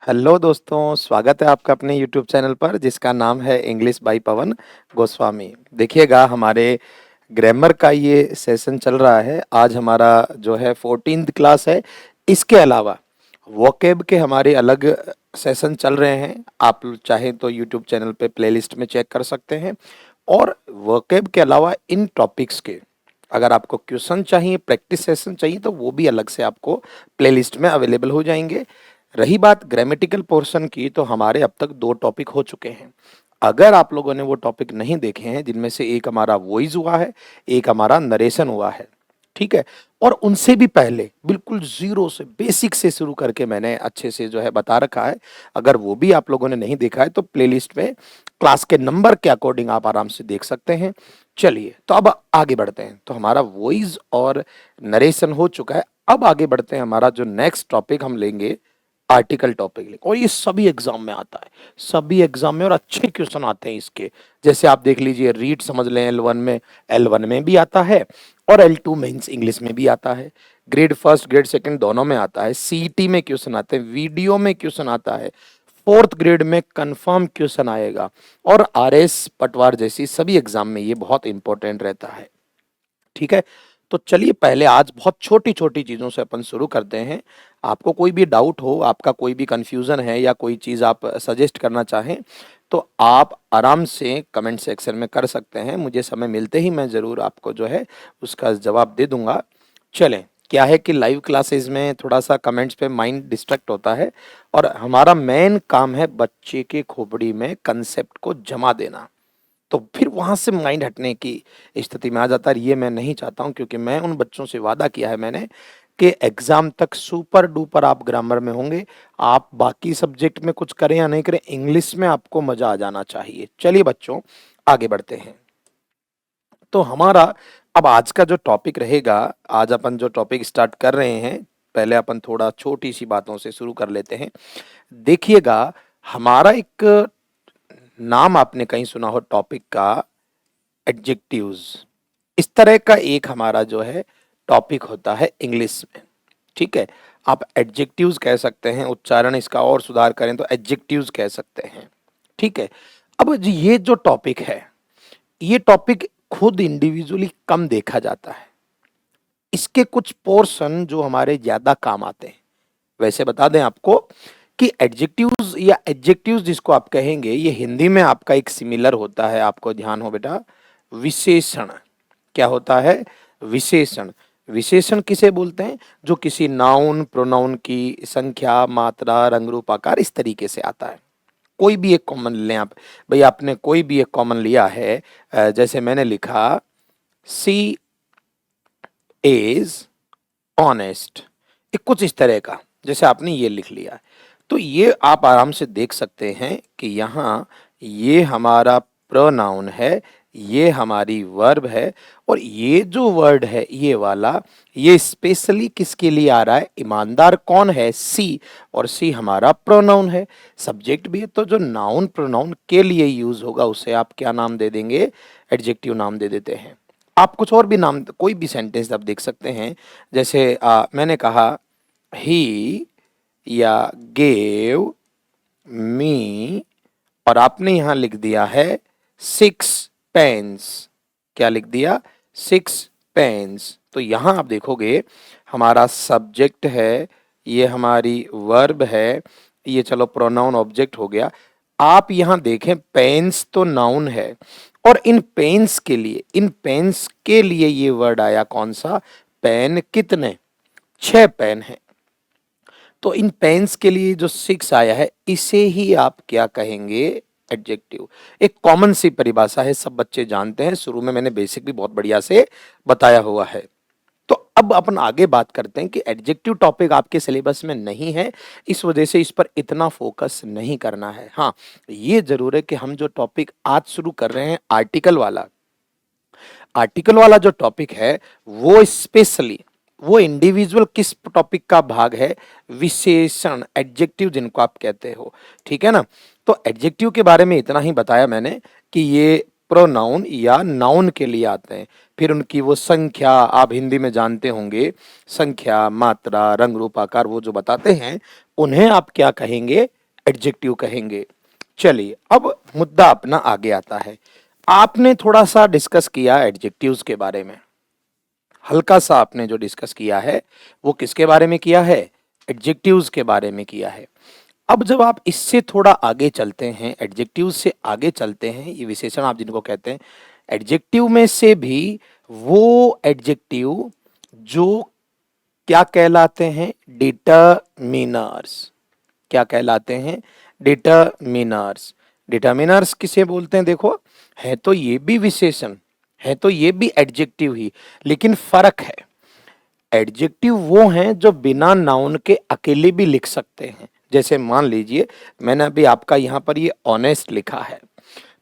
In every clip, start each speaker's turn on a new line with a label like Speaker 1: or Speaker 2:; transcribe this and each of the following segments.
Speaker 1: Hello दोस्तों, स्वागत है आपका अपने यूट्यूब चैनल पर जिसका नाम है इंग्लिश बाय पवन गोस्वामी। देखिएगा, हमारे ग्रामर का ये सेशन चल रहा है। आज हमारा जो है 14th क्लास है। इसके अलावा वोकेब के हमारे अलग सेशन चल रहे हैं। आप चाहें तो यूट्यूब चैनल पे प्लेलिस्ट में चेक कर सकते हैं। और वोकेब के अलावा इन टॉपिक्स के अगर आपको क्वेश्चन चाहिए, प्रैक्टिस सेशन चाहिए, तो वो भी अलग से आपको प्लेलिस्ट में अवेलेबल हो जाएंगे। रही बात ग्रामेटिकल पोर्शन की, तो हमारे अब तक 2 टॉपिक हो चुके हैं। अगर आप लोगों ने वो टॉपिक नहीं देखे हैं, जिनमें से एक हमारा वॉइस हुआ है, एक हमारा नरेशन हुआ है, ठीक है। और उनसे भी पहले बिल्कुल ज़ीरो से, बेसिक से शुरू करके मैंने अच्छे से जो है बता रखा है। अगर वो भी आप लोगों ने नहीं देखा है, तो प्लेलिस्ट में क्लास के नंबर के अकॉर्डिंग आप आराम से देख सकते हैं। चलिए, तो अब आगे बढ़ते हैं। तो हमारा वॉइस और नरेशन हो चुका है। अब आगे बढ़ते हैं। हमारा जो नेक्स्ट टॉपिक हम लेंगे, आर्टिकल टॉपिक लेंगे। और ये सभी एग्जाम में आता है, सभी एग्जाम में, और अच्छे क्वेश्चन आते हैं इसके। जैसे आप देख लीजिए, रीड समझ लें, L1 में भी आता है, और L2 मेंस इंग्लिश में भी आता है। ग्रेड फर्स्ट, ग्रेड सेकंड दोनों में आता है। सीईटी में क्वेश्चन आते हैं, वीडियो में क्वेश्चन आता है, फोर्थ ग्रेड में कंफर्म क्वेश्चन आएगा, और आरएस पटवार जैसी सभी एग्जाम में ये बहुत इंपॉर्टेंट रहता है। ठीक है, तो चलिए पहले आज बहुत छोटी छोटी चीजों से अपन शुरू करते हैं। आपको कोई भी डाउट हो, आपका कोई भी कंफ्यूजन है, या कोई चीज आप सजेस्ट करना चाहें, तो आप आराम से कमेंट सेक्शन में कर सकते हैं। मुझे समय मिलते ही मैं जरूर आपको जो है उसका जवाब दे दूंगा। चलें, क्या है कि लाइव क्लासेस में थोड़ा सा कमेंट्स पे माइंड डिस्ट्रैक्ट होता है, और हमारा मेन काम है बच्चे के खोपड़ी में कंसेप्ट को जमा देना। तो फिर वहां से माइंड हटने की स्थिति में आ जाता है। ये मैं नहीं चाहता हूं, क्योंकि मैं उन बच्चों से वादा किया है मैंने कि एग्जाम तक सुपर डुपर आप ग्रामर में होंगे। आप बाकी सब्जेक्ट में कुछ करें या नहीं करें, इंग्लिश में आपको मजा आ जाना चाहिए। चलिए बच्चों, आगे बढ़ते हैं। तो हमारा अब आज का जो टॉपिक रहेगा, आज अपन जो टॉपिक स्टार्ट कर रहे हैं, पहले अपन थोड़ा छोटी सी बातों से शुरू कर लेते हैं। देखिएगा, हमारा एक नाम आपने कहीं सुना हो टॉपिक का, एडजेक्टिव्स। इस तरह का एक हमारा जो है टॉपिक होता है इंग्लिश में। ठीक है, आप एडजेक्टिव्स कह सकते हैं, उच्चारण इसका और सुधार करें तो एडजेक्टिव्स कह सकते हैं। ठीक है, अब ये जो टॉपिक है, ये टॉपिक खुद इंडिविजुअली कम देखा जाता है। इसके कुछ पोर्शन जो हमारे ज्यादा काम आते हैं। वैसे बता दें आपको कि एडजेक्टिव्स या एडजेक्टिव्स जिसको आप कहेंगे, ये हिंदी में आपका एक सिमिलर होता है। आपको ध्यान हो बेटा, विशेषण। क्या होता है? विशेषण। विशेषण किसे बोलते हैं? जो किसी नाउन प्रोनाउन की संख्या, मात्रा, रंग, रूप, आकार इस तरीके से आता है। कोई भी एक कॉमन लें आप। भाई आपने कोई भी एक कॉमन लिया है, जैसे मैंने लिखा सी इज ऑनेस्ट, एक कुछ इस तरह का, जैसे आपने ये लिख लिया। तो ये आप आराम से देख सकते हैं कि यहाँ ये हमारा प्रोनाउन है, ये हमारी वर्ब है, और ये जो वर्ड है ये वाला, ये स्पेशली किसके लिए आ रहा है? ईमानदार कौन है? सी। और सी हमारा प्रोनाउन है, सब्जेक्ट भी है। तो जो नाउन प्रोनाउन के लिए यूज होगा उसे आप क्या नाम दे देंगे? एडजेक्टिव नाम दे देते हैं। आप कुछ और भी नाम, कोई भी सेंटेंस आप देख सकते हैं। जैसे मैंने कहा ही या गेव मी, और आपने यहां लिख दिया है 6 पेन्स। क्या लिख दिया? 6 पेन्स। तो यहां आप देखोगे हमारा सब्जेक्ट है, ये हमारी वर्ब है, ये चलो प्रोनाउन ऑब्जेक्ट हो गया। आप यहां देखें, पेन्स तो नाउन है, और इन पेन्स के लिए, इन पेन्स के लिए ये वर्ड आया कौन सा? पेन। कितने? 6 पेन है। तो इन पेन्स के लिए जो 6 आया है, इसे ही आप क्या कहेंगे? एडजेक्टिव। एक कॉमन सी परिभाषा है, सब बच्चे जानते हैं, शुरू में मैंने बेसिक भी बहुत बढ़िया से बताया हुआ है। तो अब अपन आगे बात करते हैं कि एडजेक्टिव टॉपिक आपके सिलेबस में नहीं है, इस वजह से इस पर इतना फोकस नहीं करना है। हाँ, ये जरूर है कि हम जो टॉपिक आज शुरू कर रहे हैं, आर्टिकल वाला जो टॉपिक है, वो स्पेशली, वो इंडिविजुअल किस टॉपिक का भाग है? विशेषण, एडजेक्टिव जिनको आप कहते हो। ठीक है ना? तो एडजेक्टिव के बारे में इतना ही बताया मैंने कि ये प्रोनाउन या नाउन के लिए आते हैं। फिर उनकी वो संख्या, आप हिंदी में जानते होंगे, संख्या, मात्रा, रंग, रूप, आकार, वो जो बताते हैं, उन्हें आप क्या कहेंगे? एडजेक्टिव कहेंगे। चलिए अब मुद्दा अपना आगे आता है। आपने थोड़ा सा डिस्कस किया एडजेक्टिव्स के बारे में, हल्का सा आपने जो डिस्कस किया है वो किसके बारे में किया है? एडजेक्टिव्स के बारे में किया है। अब जब आप इससे थोड़ा आगे चलते हैं, एडजेक्टिव से आगे चलते हैं, ये विशेषण आप जिनको कहते हैं, एडजेक्टिव में से भी वो एडजेक्टिव जो क्या कहलाते हैं? डिटरमिनर्स। क्या कहलाते हैं? डिटरमिनर्स। डिटरमिनर्स किसे बोलते हैं? देखो, है तो ये भी विशेषण, है तो ये भी एडजेक्टिव ही, लेकिन फर्क है। एडजेक्टिव वो हैं जो बिना नाउन के अकेले भी लिख सकते हैं। जैसे मान लीजिए मैंने अभी आपका यहाँ पर ये ऑनेस्ट लिखा है,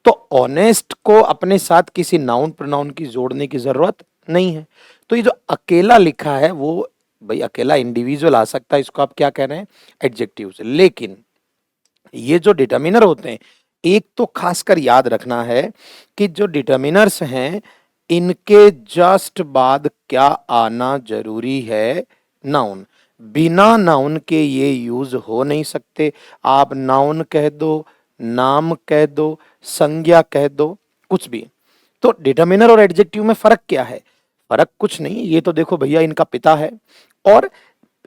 Speaker 1: तो ऑनेस्ट को अपने साथ किसी नाउन प्रोनाउन की जोड़ने की जरूरत नहीं है। तो ये जो अकेला लिखा है वो भाई अकेला इंडिविजुअल आ सकता है, इसको आप क्या कह रहे हैं? एडजेक्टिव से। लेकिन ये जो डिटर्मिनर होते हैं, एक तो खासकर याद रखना है कि जो डिटर्मिनर्स हैं इनके जस्ट बाद क्या आना जरूरी है? नाउन। बिना नाउन के ये यूज हो नहीं सकते। आप नाउन कह दो, नाम कह दो, संज्ञा कह दो, कुछ भी। तो डिटर्मिनर और एडजेक्टिव में फर्क क्या है? फर्क कुछ नहीं, ये तो देखो भैया इनका पिता है और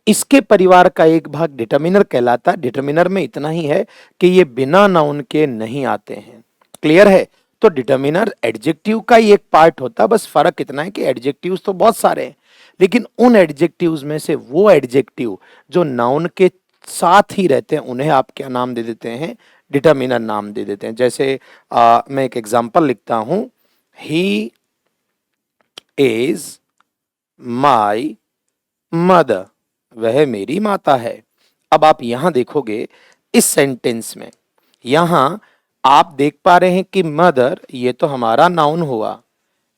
Speaker 1: इसके परिवार का एक भाग डिटर्मिनर कहलाता है। डिटर्मिनर में इतना ही है कि ये बिना नाउन के नहीं आते हैं। क्लियर है? तो डिटर्मिनर एडजेक्टिव का ही एक पार्ट होता है, बस फर्क इतना है कि एडजेक्टिव्स तो बहुत सारे हैं, लेकिन उन एडजेक्टिव्स में से वो एडजेक्टिव जो नाउन के साथ ही रहते हैं उन्हें आप क्या नाम दे देते हैं? डिटर्मिनर नाम दे देते हैं। जैसे मैं एक एग्जांपल लिखता हूं, ही इज माई मदर, वह मेरी माता है। अब आप यहां देखोगे इस सेंटेंस में, यहां आप देख पा रहे हैं कि मदर ये तो हमारा नाउन हुआ,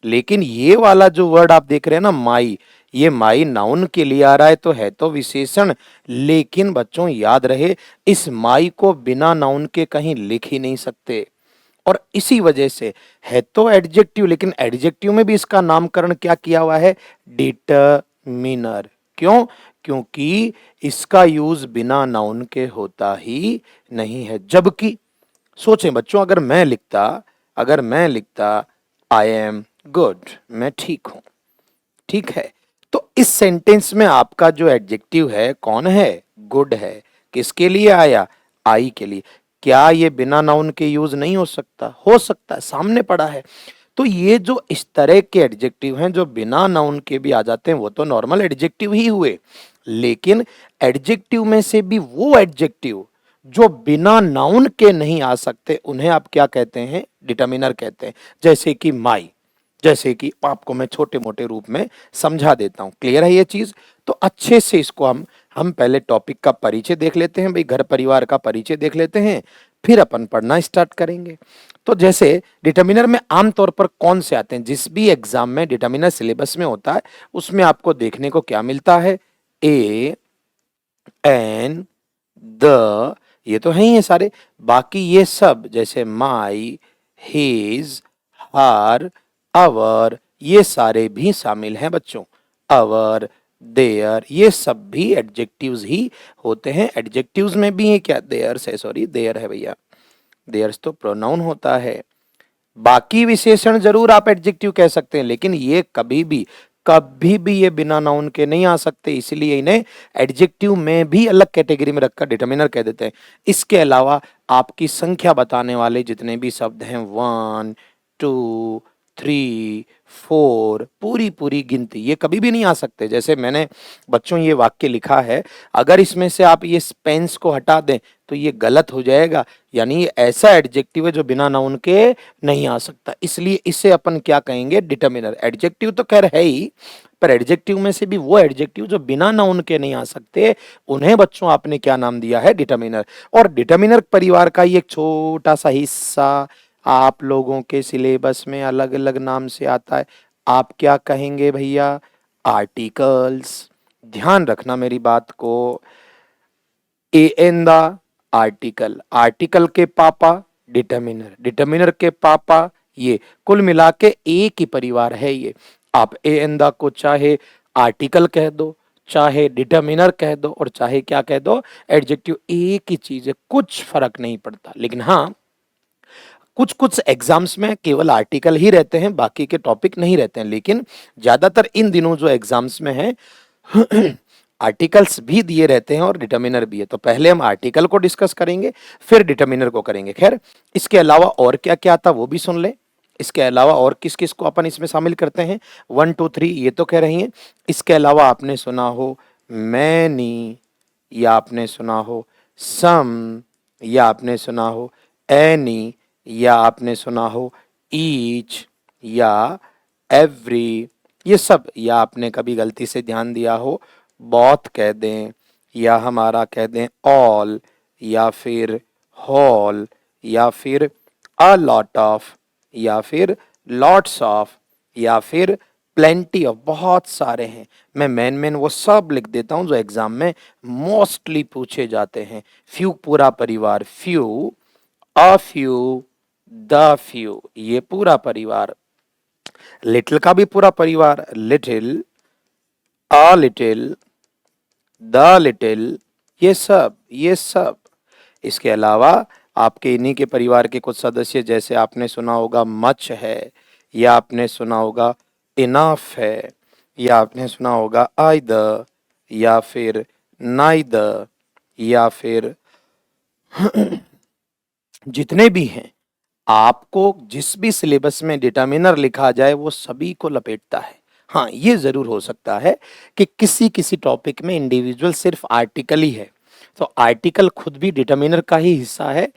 Speaker 1: लेकिन ये वाला जो वर्ड आप देख रहे हैं ना माई, ये माई नाउन के लिए आ रहा है तो विशेषण। लेकिन बच्चों याद रहे, इस माई को बिना नाउन के कहीं लिख ही नहीं सकते, और इसी वजह से है तो एडजेक्टिव, लेकिन एडजेक्टिव में भी इसका नामकरण क्या किया हुआ है? डिटरमिनर। क्यों? क्योंकि इसका यूज बिना नाउन के होता ही नहीं है। जबकि सोचें बच्चों, अगर मैं लिखता आई एम गुड, मैं ठीक हूं, ठीक है, तो इस सेंटेंस में आपका जो एडजेक्टिव है कौन है? गुड है। किसके लिए आया? आई के लिए। क्या ये बिना नाउन के यूज नहीं हो सकता? हो सकता है, सामने पड़ा है। तो ये जो इस तरह के एडजेक्टिव हैं जो बिना नाउन के भी आ जाते हैं वो तो नॉर्मल एडजेक्टिव ही हुए, लेकिन एडजेक्टिव में से भी वो एडजेक्टिव जो बिना नाउन के नहीं आ सकते उन्हें आप क्या कहते हैं? डिटर्मिनर कहते हैं। जैसे कि माई, जैसे कि आपको मैं छोटे मोटे रूप में समझा देता हूं। क्लियर है ये चीज? तो अच्छे से इसको हम पहले टॉपिक का परिचय देख लेते हैं, भाई घर परिवार का परिचय देख लेते हैं, फिर अपन पढ़ना स्टार्ट करेंगे। तो जैसे डिटर्मिनर में आमतौर पर कौन से आते हैं? जिस भी एग्जाम में डिटर्मिनर सिलेबस में होता है उसमें आपको देखने को क्या मिलता है? ए, एन, द, ये तो है ही है सारे। बाकी ये सब जैसे माई, हिज, हर, अवर, ये सारे भी शामिल हैं बच्चों। अवर, देयर, ये सब भी एडजेक्टिव्स ही होते हैं। एडजेक्टिव्स में भी है क्या? देयर्स है, सॉरी देयर है भैया, देयर्स तो प्रोनाउन होता है। बाकी विशेषण जरूर आप एडजेक्टिव कह सकते हैं, लेकिन ये कभी भी ये बिना नाउन के नहीं आ सकते, इसलिए इन्हें एडजेक्टिव में भी अलग कैटेगरी में रखकर डिटर्मिनर कह देते हैं। इसके अलावा आपकी संख्या बताने वाले जितने भी शब्द हैं, 1, 2, 3, 4, पूरी पूरी गिनती, ये कभी भी नहीं आ सकते। जैसे मैंने बच्चों ये वाक्य लिखा है, अगर इसमें से आप ये पेंस को हटा दें तो ये गलत हो जाएगा, यानी ये ऐसा एडजेक्टिव है जो बिना नाउन के नहीं आ सकता, इसलिए इसे अपन क्या कहेंगे? डिटर्मिनर। एडजेक्टिव तो खैर है ही, पर एडजेक्टिव में से भी वो एडजेक्टिव जो बिना नाउन के नहीं आ सकते उन्हें बच्चों आपने क्या नाम दिया है? डिटर्मिनर। और डिटर्मिनर परिवार का ही एक छोटा सा हिस्सा आप लोगों के सिलेबस में अलग अलग नाम से आता है। आप क्या कहेंगे भैया? आर्टिकल्स। ध्यान रखना मेरी बात को। A N the article, article के पापा डिटर्मिनर, डिटर्मिनर के पापा ये, कुल मिला के एक ही परिवार है ये। आप ए एन द को चाहे आर्टिकल कह दो, चाहे डिटर्मिनर कह दो और चाहे क्या कह दो, एडजेक्टिव, एक ही चीज है, कुछ फर्क नहीं पड़ता। लेकिन हाँ, कुछ कुछ एग्जाम्स में केवल आर्टिकल ही रहते हैं, बाकी के टॉपिक नहीं रहते हैं। लेकिन ज्यादातर इन दिनों जो एग्जाम्स में है आर्टिकल्स भी दिए रहते हैं और डिटर्मिनर भी है। तो पहले हम आर्टिकल को डिस्कस करेंगे, फिर डिटर्मिनर को करेंगे। खैर, इसके अलावा और क्या क्या आता वो भी सुन ले। इसके अलावा और किस किस को अपन इसमें शामिल करते हैं, 1 2 3 ये तो कह रही हैं। इसके अलावा आपने सुना हो मैनी, या आपने सुना हो सम, या आपने सुना हो एनी, या आपने सुना हो ईच, या एवरी, ये सब। या आपने कभी गलती से ध्यान दिया हो बहुत कह दें, या हमारा कह दें ऑल, या फिर हॉल, या फिर अ लॉट ऑफ, या फिर लॉट्स ऑफ, या फिर प्लेंटी ऑफ, बहुत सारे हैं। मैं मेन वो सब लिख देता हूं जो एग्जाम में मोस्टली पूछे जाते हैं। फ्यू पूरा परिवार, few, a few, the few, ये पूरा परिवार। लिटिल का भी पूरा परिवार, little, a little, the little, ये सब। इसके अलावा आपके इन्हीं के परिवार के कुछ सदस्य, जैसे आपने सुना होगा मच है, या आपने सुना होगा इनफ है, या आपने सुना होगा आइदर, या फिर नाइदर, या फिर जितने भी हैं, आपको जिस भी सिलेबस में डिटर्मिनर लिखा जाए वो सभी को लपेटता है। हाँ, ये जरूर हो सकता है कि किसी किसी टॉपिक में इंडिविजुअल सिर्फ आर्टिकल ही है, तो आर्टिकल खुद भी डिटर्मिनर का ही हिस्सा है,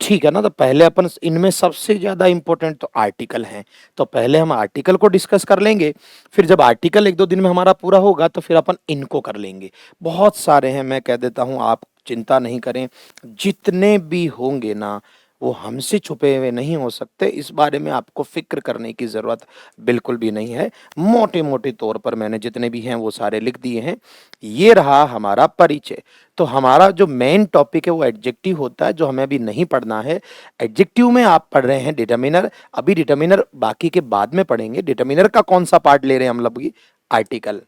Speaker 1: ठीक है ना। तो पहले अपन इनमें सबसे ज्यादा इंपॉर्टेंट तो आर्टिकल हैं, तो पहले हम आर्टिकल को डिस्कस कर लेंगे। फिर जब आर्टिकल 1 2 दिन में हमारा पूरा होगा तो फिर अपन इनको कर लेंगे। बहुत सारे हैं, मैं कह देता हूं, आप चिंता नहीं करें, जितने भी होंगे ना वो हमसे छुपे हुए नहीं हो सकते, इस बारे में आपको फिक्र करने की जरूरत बिल्कुल भी नहीं है। मोटे मोटे तौर पर मैंने जितने भी हैं वो सारे लिख दिए हैं। ये रहा हमारा परिचय। तो हमारा जो मेन टॉपिक है वो एडजेक्टिव होता है, जो हमें अभी नहीं पढ़ना है। एडजेक्टिव में आप पढ़ रहे हैं डिटर्मिनर, अभी डिटर्मिनर बाकी के बाद में पढ़ेंगे। डिटर्मिनर का कौन सा पार्ट ले रहे हैं हम लोग, आर्टिकल।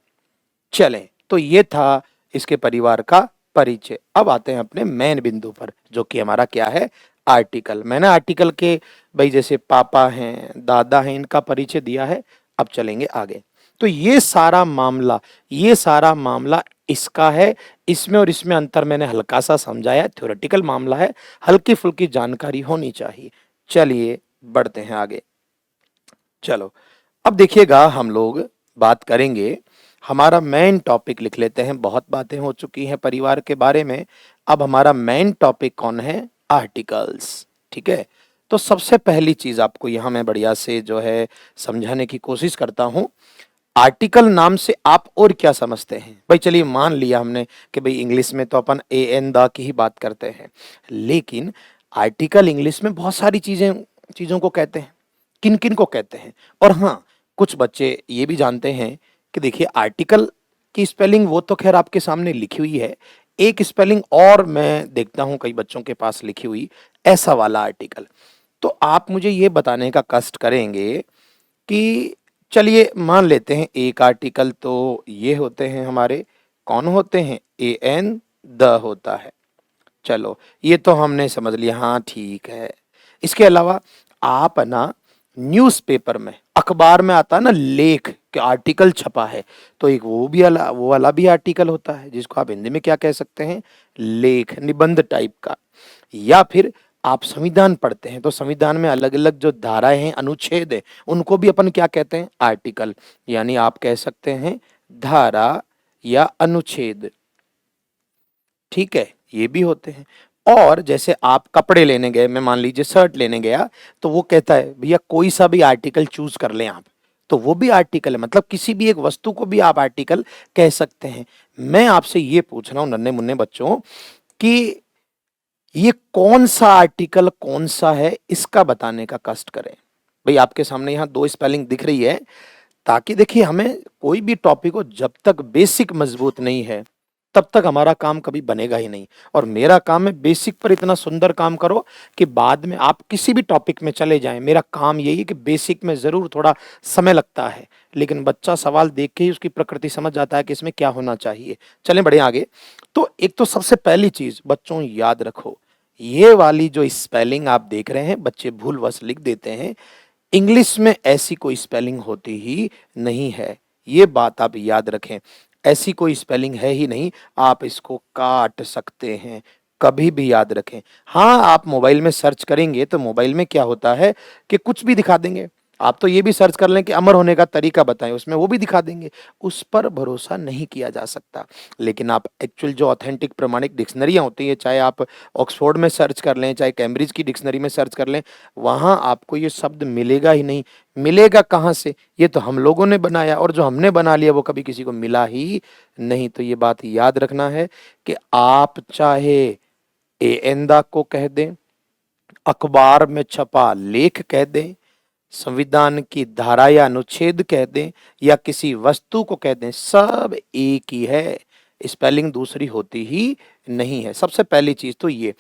Speaker 1: चलें, तो ये था इसके परिवार का परिचय। अब आते हैं अपने मेन बिंदु पर, जो कि हमारा क्या है, आर्टिकल। मैंने आर्टिकल के भाई जैसे पापा हैं, दादा हैं, इनका परिचय दिया है। अब चलेंगे आगे। तो ये सारा मामला इसका है। इसमें और इसमें अंतर मैंने हल्का सा समझाया, थ्योरेटिकल मामला है, हल्की फुल्की जानकारी होनी चाहिए। चलिए बढ़ते हैं आगे। चलो, अब देखिएगा, हम लोग बात करेंगे, हमारा मेन टॉपिक लिख लेते हैं। बहुत बातें हो चुकी हैं परिवार के बारे में, अब हमारा मेन टॉपिक कौन है, आर्टिकल्स। ठीक है, तो सबसे पहली चीज आपको यहां मैं बढ़िया से जो है समझाने की कोशिश करता हूं। आर्टिकल नाम से आप और क्या समझते हैं भाई? चलिए मान लिया हमने कि भाई इंग्लिश में तो अपन ए एन द की ही बात करते हैं, लेकिन आर्टिकल इंग्लिश में बहुत सारी चीजों को कहते हैं। किन किन को कहते हैं? और हाँ, कुछ बच्चे ये भी जानते हैं कि देखिए, आर्टिकल की स्पेलिंग वो तो खैर आपके सामने लिखी हुई है, एक स्पेलिंग और मैं देखता हूं कई बच्चों के पास लिखी हुई, ऐसा वाला आर्टिकल। तो आप मुझे ये बताने का कष्ट करेंगे कि चलिए मान लेते हैं एक आर्टिकल तो ये होते हैं हमारे, कौन होते हैं, ए एन, द होता है। चलो, ये तो हमने समझ लिया, हाँ ठीक है। इसके अलावा आप ना न्यूज़पेपर में, अखबार में आता है ना लेख के आर्टिकल छपा है, तो एक वो वाला भी आर्टिकल होता है, जिसको आप हिंदी में क्या कह सकते हैं, लेख, निबंध टाइप का। या फिर आप संविधान पढ़ते हैं तो संविधान में अलग अलग जो धाराएं हैं, अनुच्छेद है, उनको भी अपन क्या कहते हैं, आर्टिकल। यानी आप कह सकते हैं धारा या अनुच्छेद। ठीक है, ये भी होते हैं। और जैसे आप कपड़े लेने गए, मैं मान लीजिए शर्ट लेने गया, तो वो कहता है भैया कोई सा भी आर्टिकल चूज कर लें आप, तो वो भी आर्टिकल है। मतलब किसी भी एक वस्तु को भी आप आर्टिकल कह सकते हैं। मैं आपसे ये पूछ रहा हूं नन्हे मुन्ने बच्चों कि ये कौन सा आर्टिकल कौन सा है, इसका बताने का कष्ट करें। भाई आपके सामने यहाँ दो स्पेलिंग दिख रही है, ताकि देखिए हमें कोई भी टॉपिक हो, जब तक बेसिक मजबूत नहीं है तब तक हमारा काम कभी बनेगा ही नहीं। और मेरा काम है बेसिक पर इतना सुंदर काम करो कि बाद में आप किसी भी टॉपिक में चले जाएं। मेरा काम यही है कि बेसिक में जरूर थोड़ा समय लगता है, लेकिन बच्चा सवाल देख के ही उसकी प्रकृति समझ जाता है कि इसमें क्या होना चाहिए। चलें बढ़े आगे। तो एक तो सबसे पहली चीज बच्चों याद रखो, ये वाली जो स्पेलिंग आप देख रहे हैं बच्चे भूलवश लिख देते हैं, इंग्लिश में ऐसी कोई स्पेलिंग होती ही नहीं है। ये बात आप याद रखें, ऐसी कोई स्पेलिंग है ही नहीं। आप इसको काट सकते हैं, कभी भी याद रखें। हाँ, आप मोबाइल में सर्च करेंगे तो मोबाइल में क्या होता है कि कुछ भी दिखा देंगे। आप तो ये भी सर्च कर लें कि अमर होने का तरीका बताएं, उसमें वो भी दिखा देंगे। उस पर भरोसा नहीं किया जा सकता। लेकिन आप एक्चुअल जो ऑथेंटिक प्रमाणिक डिक्शनरियां होती है, चाहे आप ऑक्सफोर्ड में सर्च कर लें, चाहे कैम्ब्रिज की डिक्शनरी में सर्च कर लें, वहां आपको ये शब्द मिलेगा ही नहीं। मिलेगा कहाँ से? ये तो हम लोगों ने बनाया, और जो हमने बना लिया वो कभी किसी को मिला ही नहीं। तो ये बात याद रखना है कि आप चाहे एंदा को कह दें, अखबार में छपा लेख कह दें, संविधान की धारा या अनुच्छेद कह दें, या किसी वस्तु को कह दें, सब एक ही है। स्पेलिंग दूसरी होती ही नहीं है। सबसे पहली चीज तो ये।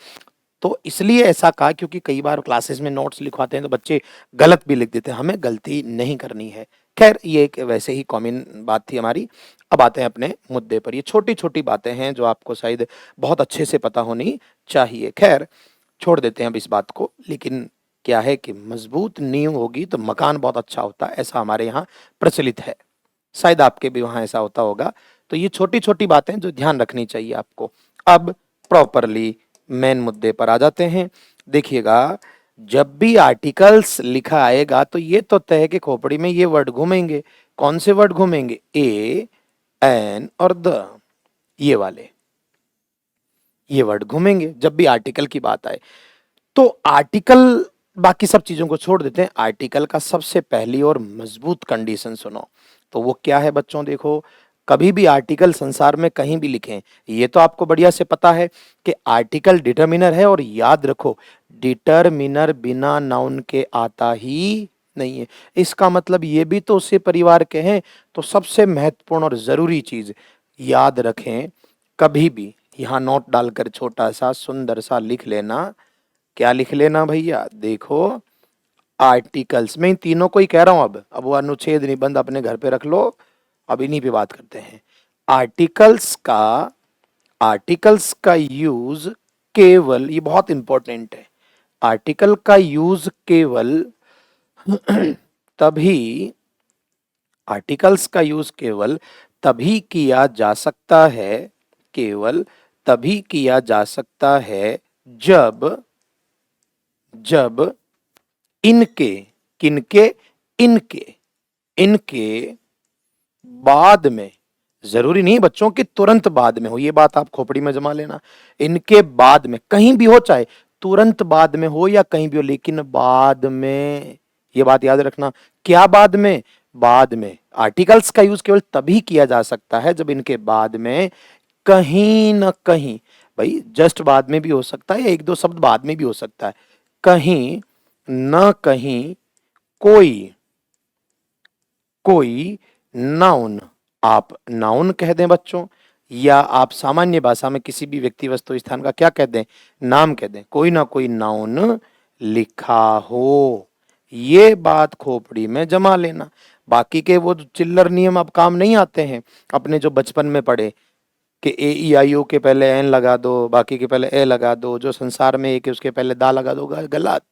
Speaker 1: तो इसलिए ऐसा कहा क्योंकि कई बार क्लासेस में नोट्स लिखवाते हैं तो बच्चे गलत भी लिख देते हैं, हमें गलती नहीं करनी है। खैर, ये एक वैसे ही कॉमन बात थी हमारी। अब आते हैं अपने मुद्दे पर। ये छोटी छोटी बातें हैं जो आपको शायद बहुत अच्छे से पता होनी चाहिए। खैर, छोड़ देते हैं अब इस बात को। लेकिन क्या है कि मजबूत नींव होगी तो मकान बहुत अच्छा होता है, ऐसा हमारे यहाँ प्रचलित है। शायद आपके भी वहां ऐसा होता होगा। तो ये छोटी छोटी बातें जो ध्यान रखनी चाहिए आपको। अब प्रॉपरली मेन मुद्दे पर आ जाते हैं। देखिएगा, जब भी आर्टिकल्स लिखा आएगा तो ये तो तय है कि खोपड़ी में ये वर्ड घूमेंगे। कौन से वर्ड घूमेंगे? ए, एन और द, ये वाले, ये वर्ड घूमेंगे जब भी आर्टिकल की बात आए। तो आर्टिकल, बाकी सब चीजों को छोड़ देते हैं। आर्टिकल का सबसे पहली और मजबूत कंडीशन सुनो, तो वो क्या है बच्चों? देखो, कभी भी आर्टिकल संसार में कहीं भी लिखें, ये तो आपको बढ़िया से पता है कि आर्टिकल डिटर्मिनर है। और याद रखो, डिटर्मिनर बिना नाउन के आता ही नहीं है। इसका मतलब ये भी तो उसी परिवार के हैं। तो सबसे महत्वपूर्ण और जरूरी चीज याद रखें, कभी भी यहाँ नोट डालकर छोटा सा सुंदर सा लिख लेना। क्या लिख लेना भैया? देखो, आर्टिकल्स में इन तीनों को ही कह रहा हूं। अब वो अनुच्छेद निबंध अपने घर पे रख लो, अब इन्हीं पे बात करते हैं। आर्टिकल्स का आर्टिकल्स का यूज केवल, ये बहुत इंपॉर्टेंट है, आर्टिकल का यूज केवल तभी आर्टिकल्स का यूज केवल तभी किया जा सकता है, केवल तभी किया जा सकता है जब जब इनके, किनके, इनके इनके बाद में, जरूरी नहीं बच्चों के तुरंत बाद में हो, ये बात आप खोपड़ी में जमा लेना। इनके बाद में कहीं भी हो, चाहे तुरंत बाद में हो या कहीं भी हो, लेकिन बाद में, ये बात याद रखना। क्या बाद में? बाद में आर्टिकल्स का यूज केवल तभी किया जा सकता है जब इनके बाद में कहीं ना कहीं, भाई जस्ट बाद में भी हो सकता है या एक दो शब्द बाद में भी हो सकता है, कहीं ना कहीं कोई कोई नाउन, आप नाउन कह दें बच्चों, या आप सामान्य भाषा में किसी भी व्यक्ति वस्तु स्थान का क्या कह दें? नाम कह दें। कोई ना कोई नाउन लिखा हो, ये बात खोपड़ी में जमा लेना। बाकी के वो चिल्लर नियम अब काम नहीं आते हैं, अपने जो बचपन में पढ़े कि ए ई आई ओ के पहले एन लगा दो, बाकी के पहले ए लगा दो, जो संसार में एक है उसके पहले दा लगा दो। गलत,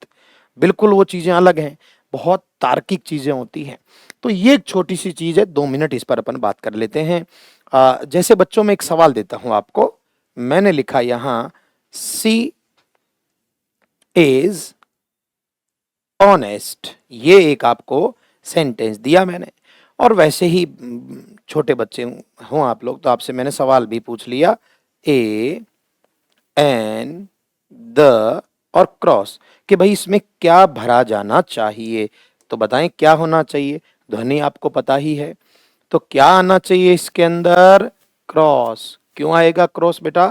Speaker 1: बिल्कुल वो चीजें अलग हैं, बहुत तार्किक चीजें होती हैं। तो ये एक छोटी सी चीज है, 2 मिनट इस पर अपन बात कर लेते हैं। जैसे बच्चों में एक सवाल देता हूं आपको, मैंने लिखा यहां सी इज ऑनेस्ट, ये एक आपको सेंटेंस दिया मैंने। और वैसे ही छोटे बच्चे हो आप लोग, तो आपसे मैंने सवाल भी पूछ लिया, ए, एन, द और क्रॉस, कि भाई इसमें क्या भरा जाना चाहिए। तो बताएं क्या होना चाहिए? ध्वनि आपको पता ही है, तो क्या आना चाहिए इसके अंदर? क्रॉस। क्यों आएगा क्रॉस बेटा?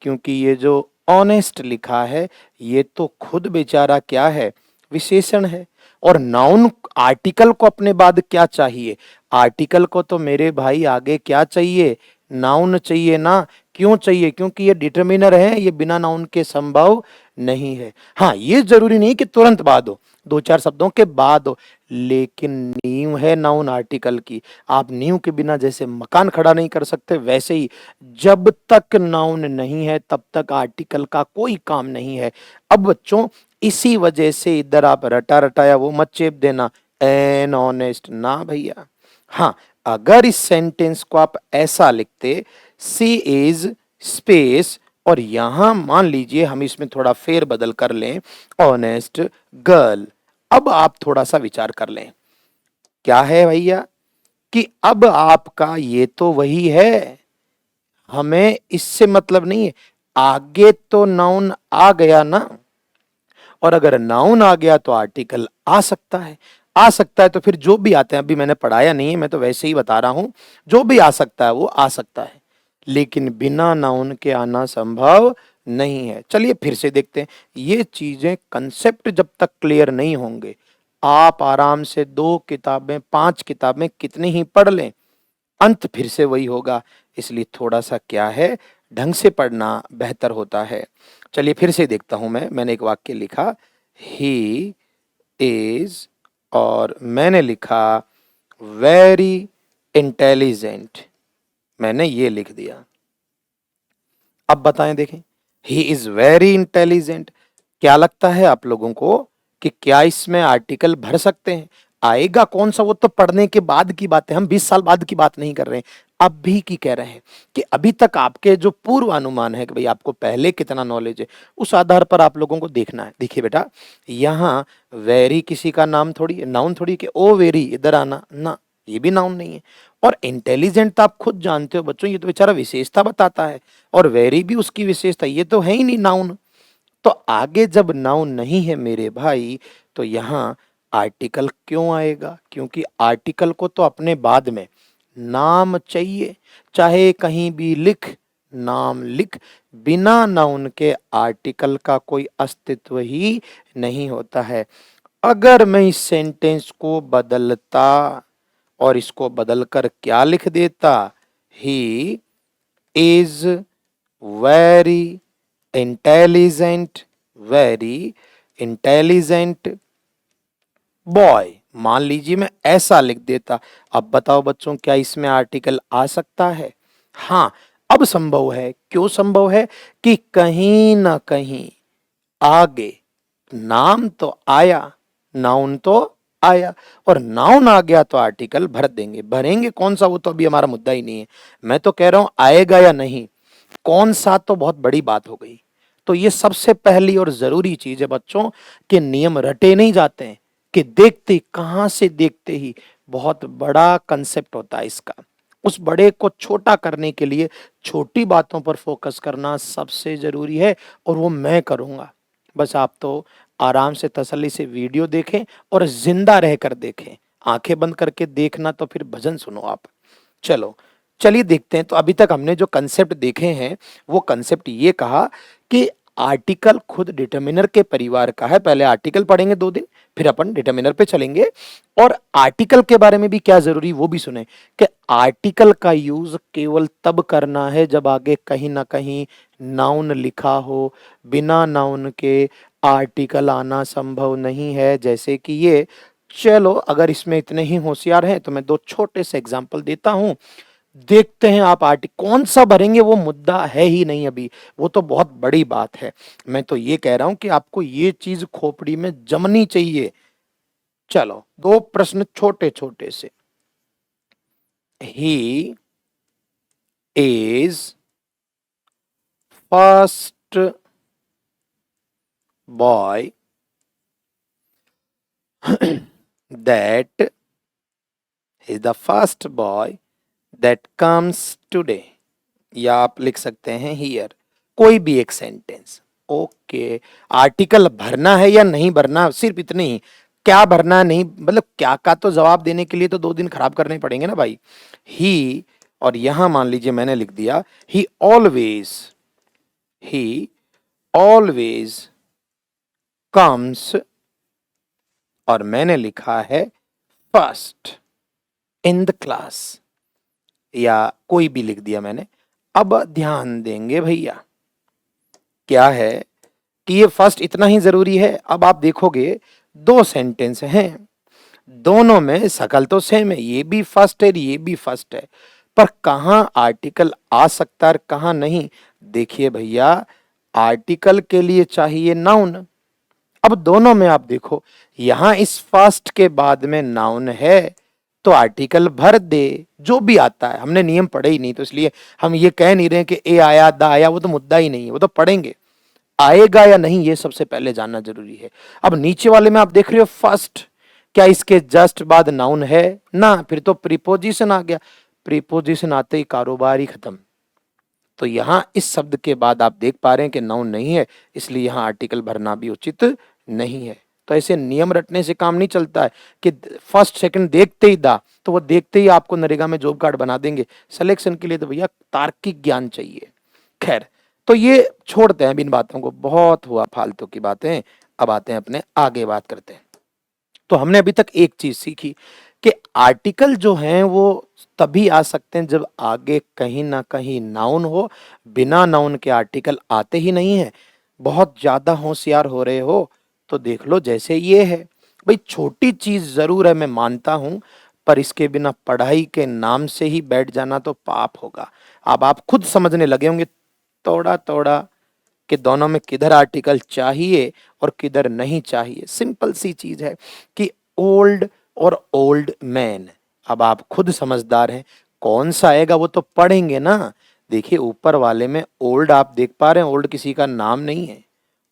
Speaker 1: क्योंकि ये जो ऑनेस्ट लिखा है, ये तो खुद बेचारा क्या है? विशेषण है। और नाउन, आर्टिकल को अपने बाद क्या चाहिए? आर्टिकल को तो मेरे भाई आगे क्या चाहिए? नाउन चाहिए ना। क्यों चाहिए? क्योंकि ये डिटर्मिनर है, ये बिना नाउन के संभव नहीं है। हाँ, ये जरूरी नहीं कि तुरंत बाद हो, दो चार शब्दों के बाद हो, लेकिन नींव है नाउन आर्टिकल की। आप नींव के बिना जैसे मकान खड़ा नहीं कर सकते, वैसे ही जब तक नाउन नहीं है तब तक आर्टिकल का कोई काम नहीं है। अब बच्चों, इसी वजह से इधर आप रटा रटाया वो मत चेप देना, एन ऑनेस्ट ना भैया। हाँ, अगर इस सेंटेंस को आप ऐसा लिखते, सी इज स्पेस, और यहां मान लीजिए हम इसमें थोड़ा फेर बदल कर लें, ऑनेस्ट गर्ल। अब आप थोड़ा सा विचार कर लें, क्या है भैया कि अब आपका ये तो वही है, हमें इससे मतलब नहीं है। आगे तो नाउन आ गया ना, और अगर नाउन आ गया तो आर्टिकल आ सकता है। आ सकता है तो फिर जो भी आते हैं, अभी मैंने पढ़ाया नहीं है, मैं तो वैसे ही बता रहा हूं, जो भी आ सकता है वो आ सकता है, लेकिन बिना नाउन के आना संभव नहीं है। चलिए फिर से देखते हैं। ये चीजें, कंसेप्ट जब तक क्लियर नहीं होंगे, आप आराम से 2 किताबें 5 किताबें कितनी ही पढ़ लें, अंत फिर से वही होगा। इसलिए थोड़ा सा क्या है, ढंग से पढ़ना बेहतर होता है। चलिए फिर से देखता हूं। मैंने एक वाक्य लिखा, ही इज, और मैंने लिखा वेरी इंटेलिजेंट, मैंने ये लिख दिया। अब बताएं, देखें, ही इज वेरी इंटेलिजेंट। क्या लगता है आप लोगों को कि क्या इसमें आर्टिकल भर सकते हैं? आएगा कौन सा, वो तो पढ़ने के बाद की बात है, हम 20 साल बाद की बात नहीं कर रहे हैं, अभी की कह रहे हैं कि अभी तक आपके जो पूर्वानुमान है कि भाई आपको पहले कितना नॉलेज है, उस आधार पर आप लोगों को देखना है। देखिए बेटा, यहाँ वेरी किसी का नाम थोड़ी, नाउन थोड़ी कि ओ वेरी इधर आना ना, ये भी नाउन नहीं है। और इंटेलिजेंट तो आप खुद जानते हो बच्चों, ये तो बेचारा विशेषता बताता है, और वेरी भी उसकी विशेषता, ये तो है ही नहीं नाउन। तो आगे जब नाउन नहीं है मेरे भाई, तो यहां आर्टिकल क्यों आएगा? क्योंकि आर्टिकल को तो अपने बाद में नाम चाहिए, चाहे कहीं भी लिख, नाम लिख, बिना नाउन के आर्टिकल का कोई अस्तित्व ही नहीं होता है। अगर मैं इस सेंटेंस को बदलता और इसको बदलकर क्या लिख देता, he is very intelligent, very intelligent boy, मान लीजिए मैं ऐसा लिख देता। अब बताओ बच्चों, क्या इसमें आर्टिकल आ सकता है? हाँ, अब संभव है। क्यों संभव है? कि कहीं ना कहीं आगे नाम तो आया, नाउन तो आया, और नाउन आ गया तो आर्टिकल भर देंगे। भरेंगे कौन सा, वो तो अभी हमारा मुद्दा ही नहीं है। मैं तो कह रहा हूं आएगा या नहीं, कौन सा तो बहुत बड़ी बात हो गई। तो ये सबसे पहली और जरूरी चीज है बच्चों, कि नियम रटे नहीं जाते हैं, कि देखते कहां से, देखते ही बहुत बड़ा कंसेप्ट होता है इसका। उस बड़े को छोटा करने के लिए छोटी बातों पर फोकस करना सबसे जरूरी है, और वो मैं करूंगा। बस आप तो आराम से तसल्ली से वीडियो देखें और जिंदा रहकर देखें। आंखें बंद करके देखना तो फिर भजन सुनो आप। चलो, चलिए देखते हैं। तो अभी तक हमने जो कंसेप्ट देखे हैं, वो कंसेप्ट ये कहा कि आर्टिकल खुद डिटर्मिनर के परिवार का है। पहले आर्टिकल पढ़ेंगे 2 दिन, फिर अपन डिटर्मिनर पे चलेंगे। और आर्टिकल के बारे में भी क्या जरूरी वो भी सुने, कि आर्टिकल का यूज केवल तब करना है जब आगे कहीं ना कहीं नाउन लिखा हो। बिना नाउन के आर्टिकल आना संभव नहीं है, जैसे कि ये। चलो, अगर इसमें इतने ही होशियार हैं तो मैं 2 छोटे से एग्जांपल देता हूं। देखते हैं आप आर्टिकल कौन सा भरेंगे, वो मुद्दा है ही नहीं अभी, वो तो बहुत बड़ी बात है। मैं तो ये कह रहा हूं कि आपको ये चीज खोपड़ी में जमनी चाहिए। चलो, 2 प्रश्न छोटे छोटे से। He is first boy that is the first boy that comes today, या आप लिख सकते हैं हियर, कोई भी एक सेंटेंस। ओके, आर्टिकल भरना है या नहीं भरना, सिर्फ इतने ही। क्या भरना है, नहीं मतलब क्या का तो जवाब देने के लिए तो 2 दिन खराब करने पड़ेंगे ना भाई। ही, और यहां मान लीजिए मैंने लिख दिया ही ऑलवेज, ही ऑलवेज कम्स, और मैंने लिखा है फर्स्ट इन द क्लास। या कोई भी लिख दिया मैंने। अब ध्यान देंगे भैया, क्या है कि ये फर्स्ट इतना ही जरूरी है। अब आप देखोगे दो सेंटेंस हैं, दोनों में शकल तो सेम है, ये भी फर्स्ट है ये भी फर्स्ट है, पर कहाँ आर्टिकल आ सकता है और कहाँ नहीं। देखिए भैया, आर्टिकल के लिए चाहिए नाउन। अब दोनों में आप देखो, यहां इस फर्स्ट के बाद में नाउन है तो आर्टिकल भर दे, जो भी आता है। हमने नियम पढ़े ही नहीं, तो इसलिए हम ये कह नहीं रहे कि ए आया द आया, वो तो मुद्दा ही नहीं है, वो तो पढ़ेंगे। आएगा या नहीं ये सबसे पहले जानना जरूरी है। अब नीचे वाले में आप देख रहे हो फर्स्ट, क्या इसके जस्ट बाद नाउन है ना, फिर तो प्रीपोजिशन आ गया। प्रीपोजिशन आते ही कारोबार ही खत्म। तो यहां इस शब्द के बाद आप देख पा रहे हैं कि नाउन नहीं है, इसलिए यहां आर्टिकल भरना भी उचित नहीं है। तो ऐसे नियम रटने से काम नहीं चलता है कि फर्स्ट सेकंड देखते ही दा, तो वो देखते ही आपको नरेगा में जॉब कार्ड बना देंगे। सिलेक्शन के लिए तो भैया तार्किक ज्ञान चाहिए। खैर, तो ये छोड़ते हैं इन बातों को, बहुत हुआ फालतू की बातें। अब आते हैं अपने आगे, बात करते हैं। तो हमने अभी तक एक चीज सीखी कि आर्टिकल जो हैं वो तभी आ सकते हैं जब आगे कहीं ना कहीं नाउन हो। बिना नाउन के आर्टिकल आते ही नहीं है। बहुत ज्यादा होशियार हो रहे हो तो देख लो, जैसे ये है भाई, छोटी चीज जरूर है मैं मानता हूं, पर इसके बिना पढ़ाई के नाम से ही बैठ जाना तो पाप होगा। अब आप खुद समझने लगे होंगे थोड़ा थोड़ा कि दोनों में किधर आर्टिकल चाहिए और किधर नहीं चाहिए। सिंपल सी चीज है कि ओल्ड और ओल्ड मैन। अब आप खुद समझदार हैं, कौन सा आएगा वो तो पढ़ेंगे ना। देखिए ऊपर वाले में ओल्ड आप देख पा रहे हैं, ओल्ड किसी का नाम नहीं है,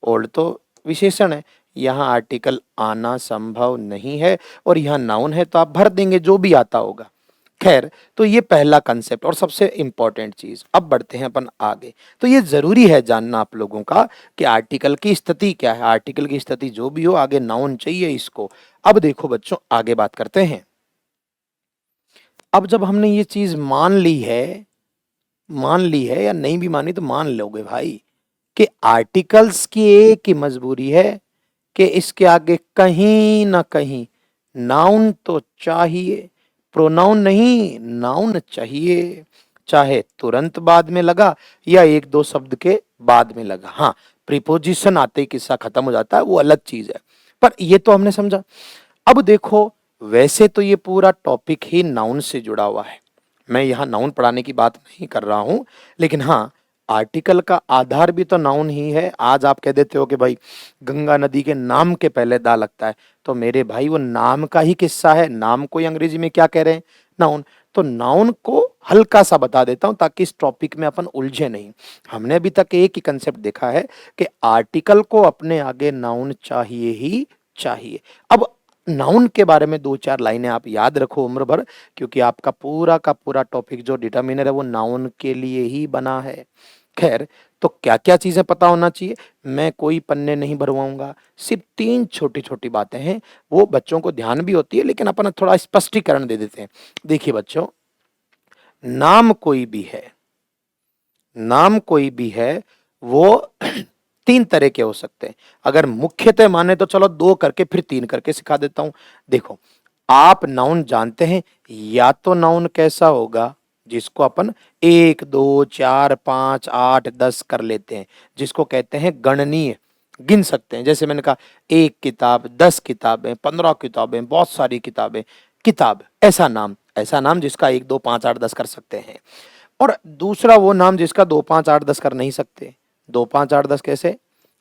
Speaker 1: ओल्ड तो विशेषण है। यहाँ आर्टिकल आना संभव नहीं है और यहाँ नाउन है, तो आप भर देंगे जो भी आता होगा। खैर, तो ये पहला कंसेप्ट और सबसे इंपॉर्टेंट चीज। अब बढ़ते हैं अपन आगे। तो ये जरूरी है जानना आप लोगों का कि आर्टिकल की स्थिति क्या है। आर्टिकल की स्थिति जो भी हो, आगे नाउन चाहिए इसको। अब देखो बच्चों, आगे बात करते हैं। अब जब हमने ये चीज मान ली है या नहीं भी मानी तो मान लोगे भाई, कि आर्टिकल्स की एक ही मजबूरी है कि इसके आगे कहीं ना कहीं नाउन तो चाहिए। प्रोनाउन नहीं, नाउन चाहिए, चाहे तुरंत बाद में लगा या एक दो शब्द के बाद में लगा। हाँ, प्रीपोजिशन आते ही किस्सा खत्म हो जाता है, वो अलग चीज है। पर ये तो हमने समझा। अब देखो, वैसे तो ये पूरा टॉपिक ही नाउन से जुड़ा हुआ है, मैं यहाँ नाउन पढ़ाने की बात नहीं कर रहा हूं, लेकिन हाँ, आर्टिकल का आधार भी तो नाउन ही है। आज आप कह देते हो कि भाई गंगा नदी के नाम के पहले दा लगता है, तो मेरे भाई वो नाम का ही किस्सा है। नाम को ही अंग्रेजी में क्या कह रहे हैं? नाउन। तो नाउन को हल्का सा बता देता हूं ताकि इस टॉपिक में अपन उलझे नहीं। हमने अभी तक एक ही कंसेप्ट देखा है कि आर्टिकल को अपने आगे नाउन चाहिए ही चाहिए। अब नाउन के बारे में दो चार लाइनें आप याद रखो उम्र भर, क्योंकि आपका पूरा का पूरा टॉपिक जो डिटर्मिनर है वो नाउन के लिए ही बना है। खैर, तो क्या क्या चीजें पता होना चाहिए, मैं कोई पन्ने नहीं भरवाऊंगा, सिर्फ तीन छोटी छोटी बातें हैं, वो बच्चों को ध्यान भी होती है, लेकिन अपन थोड़ा स्पष्टीकरण दे देते हैं। देखिए बच्चों, नाम कोई भी है, नाम कोई भी है वो तीन तरह के हो सकते हैं। अगर मुख्यतः माने तो चलो दो करके फिर तीन करके सिखा देता हूं। देखो, आप नाउन जानते हैं, या तो नाउन कैसा होगा जिसको अपन एक दो चार पांच आठ 10 कर लेते हैं, जिसको कहते हैं गणनीय, गिन सकते हैं। जैसे मैंने कहा, एक किताब, 10 किताबें, 15 किताबें, बहुत सारी किताबें, किताब, ऐसा नाम जिसका एक दो पांच आठ 10 कर सकते हैं। और दूसरा वो नाम जिसका दो पांच आठ 10 कर नहीं सकते। दो पांच आठ 10 कैसे?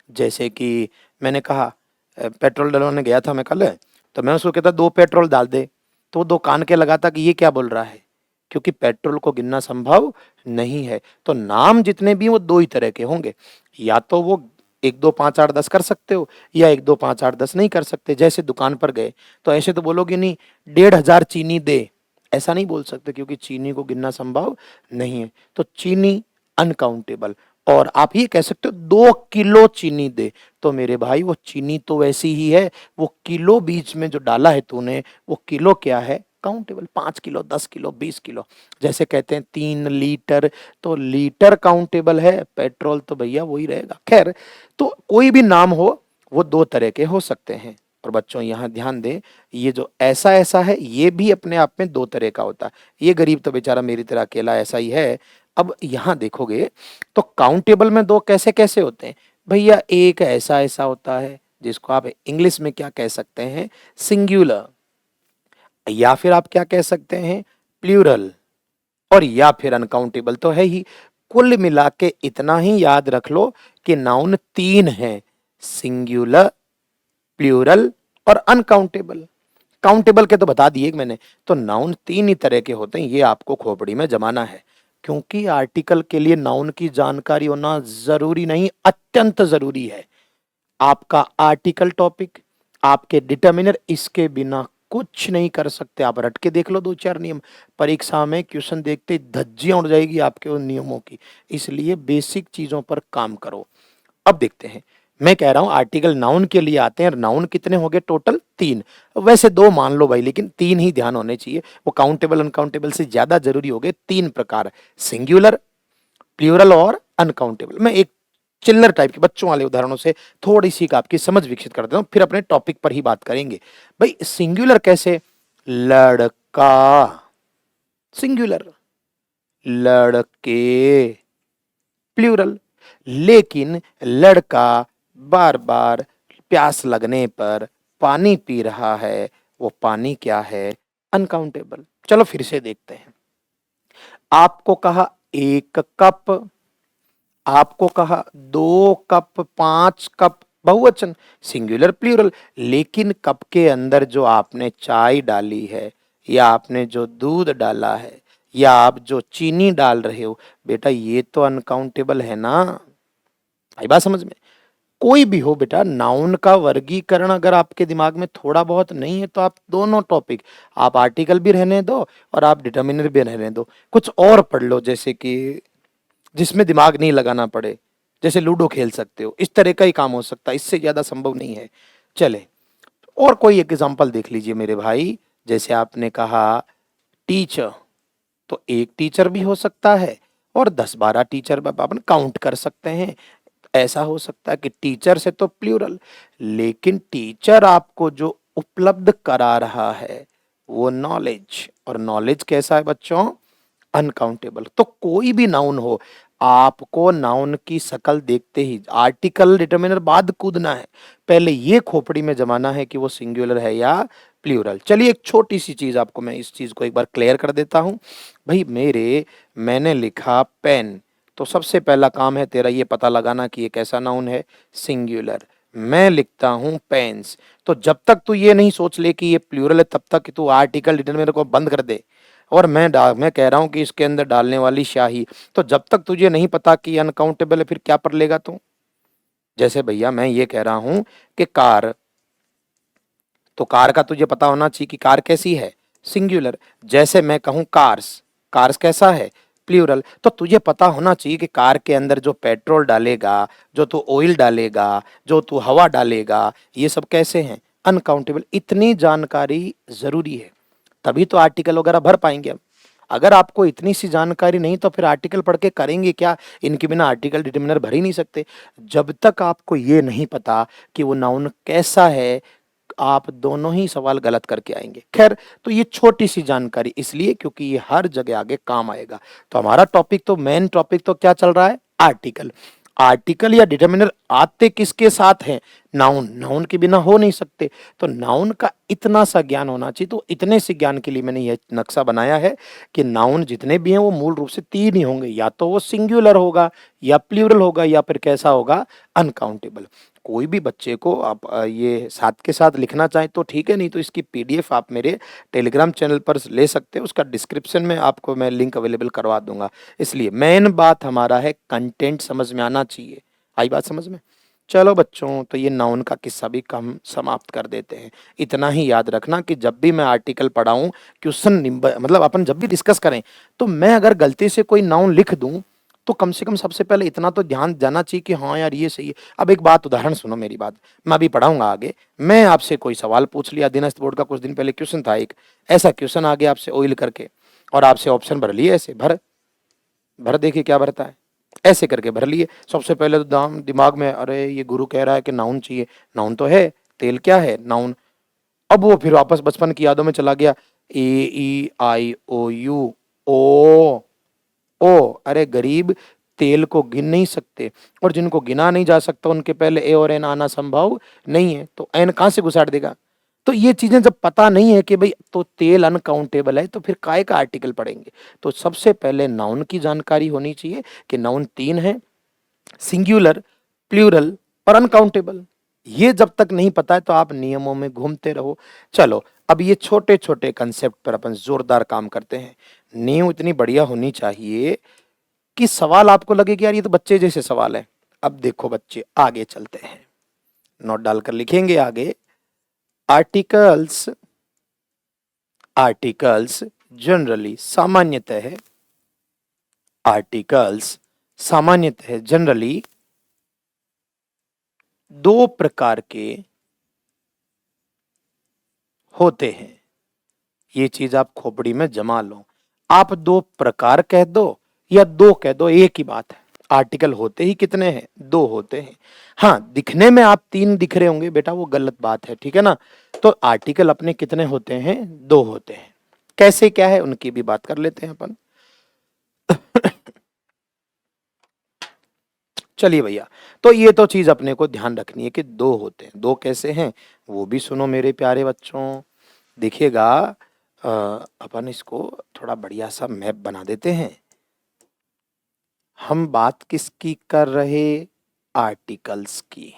Speaker 1: जैसे कि मैंने कहा, पेट्रोल डलवाने गया था मैं कल, तो मैं उसको कहता 2 पेट्रोल डाल दे, तो वो 2 कान के लगाता कि ये क्या बोल रहा है, क्योंकि पेट्रोल को गिनना संभव नहीं है। तो नाम जितने भी वो दो ही तरह के होंगे, या तो वो एक दो पांच आठ 10 कर सकते हो, या एक दो पांच आठ 10 नहीं कर सकते। जैसे दुकान पर गए तो ऐसे तो बोलोगे नहीं 1,500 चीनी दे, ऐसा नहीं बोल सकते, क्योंकि चीनी को गिनना संभव नहीं है। तो चीनी अनकाउंटेबल। और आप ये कह सकते हो 2 किलो चीनी दे, तो मेरे भाई वो चीनी तो वैसी ही है, वो किलो बीच में जो डाला है तूने, वो किलो क्या है? काउंटेबल। 5 kilo, 10 kilo, 20 kilo. जैसे कहते हैं 3 लीटर, तो लीटर काउंटेबल है, पेट्रोल तो भैया वही रहेगा। खैर, तो कोई भी नाम हो वो दो तरह के हो सकते हैं। और बच्चों यहाँ ध्यान दें, ये जो ऐसा ऐसा है ये भी अपने आप में दो तरह का होता है। ये गरीब तो बेचारा मेरी तरह अकेला ऐसा ही है। अब यहाँ देखोगे तो काउंटेबल में दो कैसे कैसे होते हैं भैया, एक ऐसा ऐसा होता है जिसको आप इंग्लिश में क्या कह सकते हैं, सिंगुलर, या फिर आप क्या कह सकते हैं, प्लूरल, और या फिर अनकाउंटेबल तो है ही। कुल मिला के इतना ही याद रख लो कि नाउन तीन है, सिंगुलर, प्लूरल और अनकाउंटेबल। काउंटेबल के तो बता दिए मैंने, तो नाउन तीन ही तरह के होते हैं, ये आपको खोपड़ी में जमाना है। क्योंकि आर्टिकल के लिए नाउन की जानकारी होना जरूरी नहीं, अत्यंत जरूरी है। आपका आर्टिकल टॉपिक, आपके डिटर्मिनर, इसके बिना कुछ नहीं कर सकते। आप रट के देख लो दो चार नियम, परीक्षा में क्वेश्चन देखते ही धज्जियां उड़ जाएगी आपके उन नियमों की। इसलिए बेसिक चीजों पर काम करो। अब देखते हैं, मैं कह रहा हूं आर्टिकल नाउन के लिए आते हैं। नाउन कितने हो गए टोटल, तीन। वैसे दो मान लो भाई, लेकिन तीन ही ध्यान होने चाहिए, वो काउंटेबल अनकाउंटेबल से ज्यादा जरूरी हो गए। तीन प्रकार, सिंगुलर, प्लूरल और अनकाउंटेबल। मैं एक चिल्लर टाइप के बच्चों वाले उदाहरणों से थोड़ी सी आपकी समझ विकसित कर देता हूं, फिर अपने टॉपिक पर ही बात करेंगे। भाई सिंगुलर कैसे, लड़का, सिंगुलर, लड़के, प्लूरल। लेकिन लड़का बार बार प्यास लगने पर पानी पी रहा है, वो पानी क्या है, अनकाउंटेबल। चलो फिर से देखते हैं। आपको कहा एक कप, आपको कहा दो कप, पांच कप, बहुवचन, सिंगुलर प्लूरल। लेकिन कप के अंदर जो आपने चाय डाली है, या आपने जो दूध डाला है, या आप जो चीनी डाल रहे हो बेटा, ये तो अनकाउंटेबल है ना। आई बात समझ में। कोई भी हो बेटा, नाउन का वर्गीकरण अगर आपके दिमाग में थोड़ा बहुत नहीं है तो आप दोनों टॉपिक, आप आर्टिकल भी रहने दो और आप डिटर्मिनर भी रहने दो, कुछ और पढ़ लो, जैसे कि जिसमें दिमाग नहीं लगाना पड़े, जैसे लूडो खेल सकते हो, इस तरह का ही काम हो सकता है, इससे ज्यादा संभव नहीं है। चले और कोई एग्जांपल देख लीजिए मेरे भाई। जैसे आपने कहा टीचर, तो एक टीचर भी हो सकता है और 10-12 टीचर अपन काउंट कर सकते हैं। ऐसा हो सकता है कि टीचर से तो प्लूरल, लेकिन टीचर आपको जो उपलब्ध करा रहा है वो नॉलेज, और नॉलेज कैसा है बच्चों, अनकाउंटेबल। तो कोई भी नाउन हो, आपको नाउन की शकल देखते ही आर्टिकल डिटर्मिनर बाद कूदना है, पहले ये खोपड़ी में जमाना है कि वो सिंगुलर है या प्लूरल। चलिए एक छोटी सी चीज आपको मैं इस चीज को एक बार क्लियर कर देता हूं। भाई मैंने लिखा पेन, तो सबसे पहला काम है तेरा ये पता लगाना कि ये कैसा नाउन है, सिंगुलर। मैं लिखता हूं पेन्स, तो जब तक तू ये नहीं सोच ले कि ये प्लूरल है तब तक कि तू आर्टिकल डिटर्मिनर को बंद कर दे। और मैं कह रहा हूं कि इसके अंदर डालने वाली स्याही, तो जब तक तुझे नहीं पता कि अनकाउंटेबल है फिर क्या पढ़ लेगा तू। जैसे भैया मैं ये कह रहा हूं कि कार, तो कार का तुझे पता होना चाहिए कि कार कैसी है, सिंगुलर। जैसे मैं कहूं कार्स, कार्स कैसा है, प्लूरल। तो तुझे पता होना चाहिए कि कार के अंदर जो पेट्रोल डालेगा, जो तू ऑयल डालेगा, जो तू हवा डालेगा, ये सब कैसे हैं, अनकाउंटेबल। इतनी जानकारी जरूरी है, तभी तो आर्टिकल वगैरह भर पाएंगे हम। अगर आपको इतनी सी जानकारी नहीं तो फिर आर्टिकल पढ़ के करेंगे क्या, इनके बिना आर्टिकल डिटर्मिनर भर ही नहीं सकते। जब तक आपको ये नहीं पता कि वो नाउन कैसा है, आप दोनों ही सवाल गलत करके आएंगे। खैर, तो ये छोटी सी जानकारी इसलिए क्योंकि ये हर जगह आगे काम आएगा। तो हमारा टॉपिक तो मेन टॉपिक तो क्या चल रहा है, आर्टिकल। आर्टिकल या डिटर्मिनर आते किसके साथ हैं, नाउन, नाउन के बिना हो नहीं सकते। तो नाउन का इतना सा ज्ञान होना चाहिए। तो इतने से ज्ञान के लिए मैंने यह नक्शा बनाया है कि नाउन जितने भी हैं वो मूल रूप से तीन ही होंगे, या तो वो सिंगुलर होगा, या प्लूरल होगा, या फिर कैसा होगा, अनकाउंटेबल। कोई भी बच्चे को आप ये साथ के साथ लिखना चाहें तो ठीक है, नहीं तो इसकी पीडीएफ आप मेरे टेलीग्राम चैनल पर ले सकते हैं, उसका डिस्क्रिप्शन में आपको मैं लिंक अवेलेबल करवा दूंगा। इसलिए मेन बात हमारा है कंटेंट समझ में आना चाहिए। आई बात समझ में। चलो बच्चों, तो ये नाउन का किस्सा भी कम समाप्त कर देते हैं। इतना ही याद रखना कि जब भी मैं आर्टिकल पढ़ाऊं, क्वेश्चन मतलब अपन जब भी डिस्कस करें, तो मैं अगर गलती से कोई नाउन लिख दूं तो कम से कम सबसे पहले इतना तो ध्यान जाना चाहिए कि हाँ यार ये सही है। अब एक बात, उदाहरण सुनो मेरी बात, मैं अभी पढ़ाऊंगा आगे। मैं आपसे कोई सवाल पूछ लिया, अधीनस्थ बोर्ड का कुछ दिन पहले क्वेश्चन था, एक ऐसा क्वेश्चन आ गया आपसे ऑयल करके, और आपसे ऑप्शन भर लिए, ऐसे भर भर देखिए क्या भरता है, ऐसे करके भर लिए। सबसे पहले तो दाम दिमाग में, अरे ये गुरु कह रहा है कि नाउन चाहिए, नाउन तो है, तेल क्या है, नाउन। अब वो फिर वापस बचपन की यादों में चला गया। AEIOU, ओ ओ। अरे गरीब, तेल को गिन नहीं सकते, और जिनको गिना नहीं जा सकता उनके पहले ए और एन आना संभव नहीं है, तो एन कहां से घुसाड़ देगा। तो ये चीजें जब पता नहीं है कि भाई तो तेल अनकाउंटेबल है, तो फिर काय का आर्टिकल पढ़ेंगे। तो सबसे पहले नाउन की जानकारी होनी चाहिए कि नाउन तीन है, सिंगुलर, प्लूरल और अनकाउंटेबल। ये जब तक नहीं पता है तो आप नियमों में घूमते रहो। चलो अब ये छोटे छोटे कंसेप्ट पर अपन जोरदार काम करते हैं। नींव इतनी बढ़िया होनी चाहिए कि सवाल आपको लगे कि यार ये तो बच्चे जैसे सवाल है। अब देखो बच्चे, आगे चलते हैं, नोट डालकर लिखेंगे आगे। आर्टिकल्स, आर्टिकल्स जनरली, सामान्यतः, आर्टिकल्स सामान्यतः जनरली दो प्रकार के होते हैं। ये चीज आप खोपड़ी में जमा लो। आप दो प्रकार कह दो या दो कह दो, एक ही बात है। आर्टिकल होते ही कितने हैं? दो होते हैं। हाँ, दिखने में आप तीन दिख रहे होंगे बेटा, वो गलत बात है, ठीक है ना। तो आर्टिकल अपने कितने होते हैं? दो होते हैं। कैसे क्या है उनकी भी बात कर लेते हैं अपन। चलिए भैया, तो ये तो चीज अपने को ध्यान रखनी है कि दो होते हैं। दो कैसे हैं वो भी सुनो मेरे प्यारे बच्चों। देखिएगा, अपन इसको थोड़ा बढ़िया सा मैप बना देते हैं। हम बात किसकी कर रहे? आर्टिकल्स की।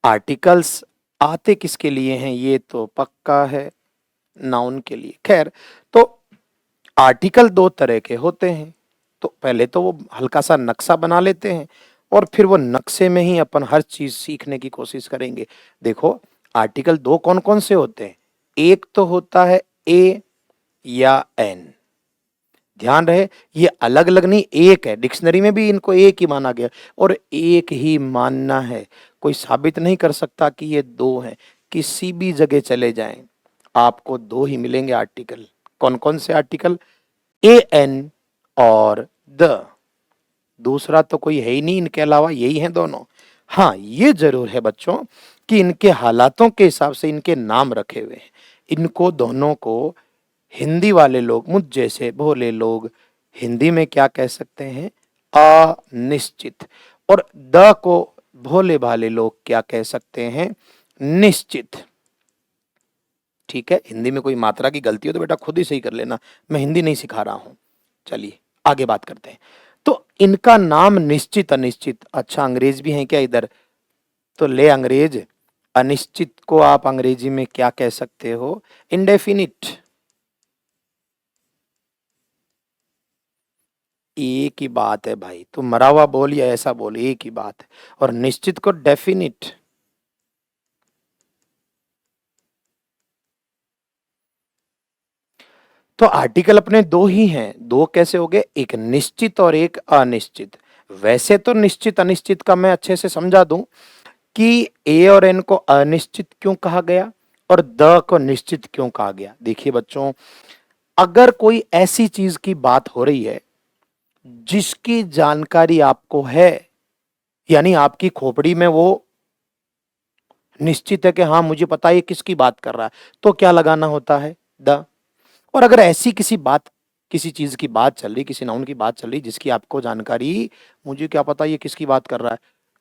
Speaker 1: आर्टिकल्स आते किसके लिए हैं ये तो पक्का है, नाउन के लिए। खैर, तो आर्टिकल दो तरह के होते हैं। तो पहले तो वो हल्का सा नक्शा बना लेते हैं, और फिर वो नक्शे में ही अपन हर चीज सीखने की कोशिश करेंगे। देखो, आर्टिकल दो कौन कौन से होते हैं? एक तो होता है ए या एन। ध्यान रहे, ये अलग अलग नहीं, एक है। डिक्शनरी में भी इनको एक ही माना गया, और एक ही मानना है। कोई साबित नहीं कर सकता कि ये दो हैं। किसी भी जगह चले जाएं, आपको दो ही मिलेंगे आर्टिकल। कौन कौन से आर्टिकल? ए एन और द। दूसरा तो कोई है ही नहीं, इनके अलावा यही हैं दोनों। हाँ, ये जरूर है बच्चों कि इनके हालातों के हिसाब से इनके नाम रखे हुए हैं। इनको दोनों को हिंदी वाले लोग, मुझ जैसे भोले लोग, हिंदी में क्या कह सकते हैं? अनिश्चित। और द को भोले भाले लोग क्या कह सकते हैं? निश्चित। ठीक है, हिंदी में कोई मात्रा की गलती हो तो बेटा खुद ही सही कर लेना, मैं हिंदी नहीं सिखा रहा हूं। चलिए आगे बात करते हैं। तो इनका नाम निश्चित, अनिश्चित। अच्छा, अंग्रेज भी हैं क्या इधर? तो ले अंग्रेज। अनिश्चित को आप अंग्रेजी में क्या कह सकते हो? इंडेफिनिट। एक ही बात है भाई, तुम मरा हुआ बोल या ऐसा बोल, एक ही बात है। और निश्चित को डेफिनिट। तो आर्टिकल अपने दो ही हैं। दो कैसे हो गए? एक निश्चित और एक अनिश्चित। वैसे तो निश्चित अनिश्चित का मैं अच्छे से समझा दूं कि ए और एन को अनिश्चित क्यों कहा गया और द को निश्चित क्यों कहा गया। देखिए बच्चों, अगर कोई ऐसी चीज की बात हो रही है जिसकी जानकारी आपको है, यानी आपकी खोपड़ी में वो निश्चित है कि हाँ मुझे पता है ये किसकी बात कर रहा है, तो क्या लगाना होता है? द। और अगर ऐसी किसी बात, किसी चीज की बात चल रही, किसी नाउन की बात चल रही जिसकी आपको जानकारी, मुझे क्या पता ये किसकी बात कर रहा है,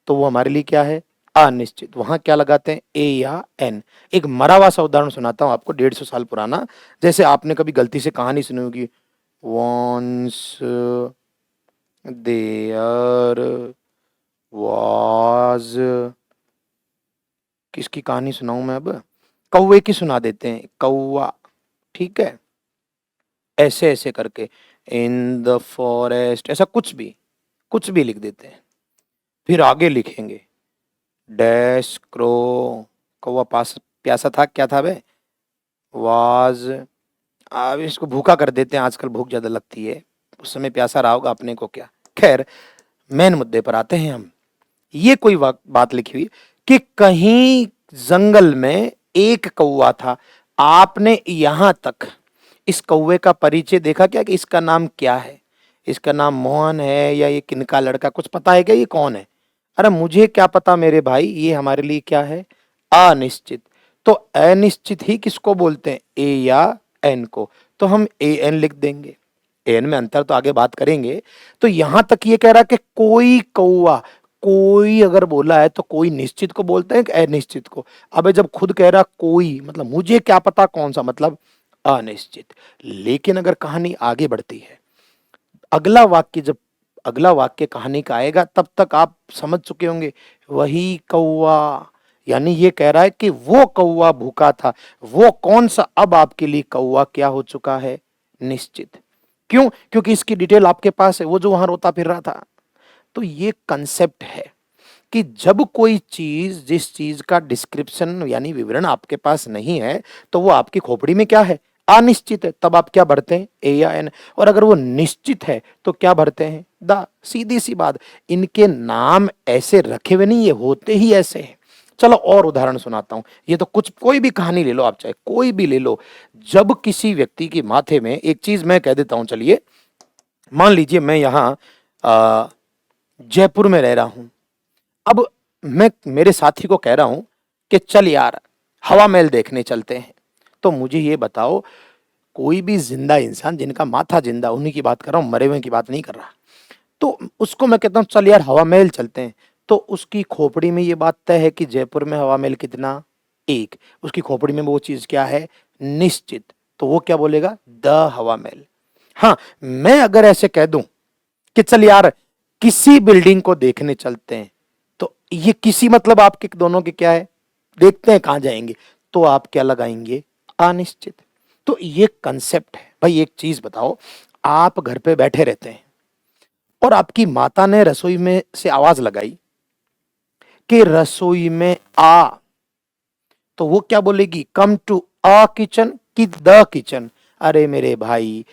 Speaker 1: तो वो हमारे लिए क्या है? अनिश्चित। वहां क्या लगाते हैं? ए या एन। एक मरा हुआ सा उदाहरण सुनाता हूं आपको, 150 साल पुराना। जैसे आपने कभी गलती से कहानी सुनी होगी, वॉन्स देयर वाज, किसकी कहानी सुनाऊं मैं अब? कौवे की सुना देते हैं, कौवा। ठीक है, ऐसे ऐसे करके, इन द फॉरेस्ट, ऐसा कुछ भी लिख देते हैं। फिर आगे लिखेंगे डैश क्रो, कौवा पास प्यासा था, क्या था बे? वाज। अब इसको भूखा कर देते हैं, आजकल भूख ज्यादा लगती है, उस समय प्यासा रहा होगा अपने को क्या। खैर, मेन मुद्दे पर आते हैं हम। ये कोई बात लिखी हुई कि कहीं जंगल में एक कौवा था। आपने यहां तक इस कौवे का परिचय देखा क्या कि इसका नाम क्या है? इसका नाम मोहन है या ये किनका लड़का, कुछ पता है क्या ये कौन है? अरे मुझे क्या पता मेरे भाई, ये हमारे लिए क्या है, अनिश्चित। तो अनिश्चित ही किसको बोलते हैं, ए या एन को, तो हम ए एन लिख देंगे। एन में अंतर तो आगे बात करेंगे। तो यहां तक ये कह रहा है कि कोई कौवा, कोई अगर बोला है तो कोई निश्चित को बोलते हैं कि अनिश्चित को। अबे जब खुद कह रहा कोई, मतलब मुझे क्या पता कौन सा, मतलब अनिश्चित। लेकिन अगर कहानी आगे बढ़ती है, अगला वाक्य जब अगला वाक्य कहानी का आएगा, तब तक आप समझ चुके होंगे, वही कौवा, यानी ये कह रहा है कि वो कौवा भूखा था। वो कौन सा, अब आपके लिए कौवा क्या हो चुका है, निश्चित। क्यों, क्योंकि इसकी डिटेल आपके पास है, वो जो वहां रोता फिर रहा था। तो ये कंसेप्ट है कि जब कोई चीज, जिस चीज का डिस्क्रिप्शन यानी विवरण आपके पास नहीं है, तो वो आपकी खोपड़ी में क्या है, अनिश्चित है। तब आप क्या भरते हैं, ए या एन। और अगर वो निश्चित है तो क्या भरते हैं, द। सीधी सी बात, इनके नाम ऐसे रखे हुए नहीं, ये होते ही ऐसे हैं। चलो और उदाहरण सुनाता हूं। ये तो कुछ, कोई भी कहानी ले लो आप, चाहे कोई भी ले लो। जब किसी व्यक्ति की माथे में, एक चीज मैं कह देता हूं, चलिए मान लीजिए मैं यहां जयपुर में रह रहा हूं। अब मैं मेरे साथी को कह रहा हूं कि चल यार हवा महल देखने चलते हैं। तो मुझे ये बताओ, कोई भी जिंदा इंसान जिनका माथा जिंदा, उन्हीं की बात कर रहा हूं, मरे हुए की बात नहीं कर रहा। तो उसको मैं कहता हूं चल यार हवा महल चलते हैं, तो उसकी खोपड़ी में ये बात तय है कि जयपुर में हवा महल कितना, एक। उसकी खोपड़ी में वो चीज क्या है, निश्चित। तो वो क्या बोलेगा, द हवा महल। हाँ, मैं अगर ऐसे कह दूं कि चल यार किसी बिल्डिंग को देखने चलते हैं, तो ये किसी मतलब आपके दोनों के क्या है, देखते हैं कहां जाएंगे, तो आप क्या लगाएंगे, अनिश्चित। तो ये कंसेप्ट है भाई। एक चीज बताओ, आप घर पे बैठे रहते हैं और आपकी माता ने रसोई में से आवाज लगाई कि रसोई में आ, तो वो क्या बोलेगी, कम टू अ किचन की द किचन। अरे मेरे भाई,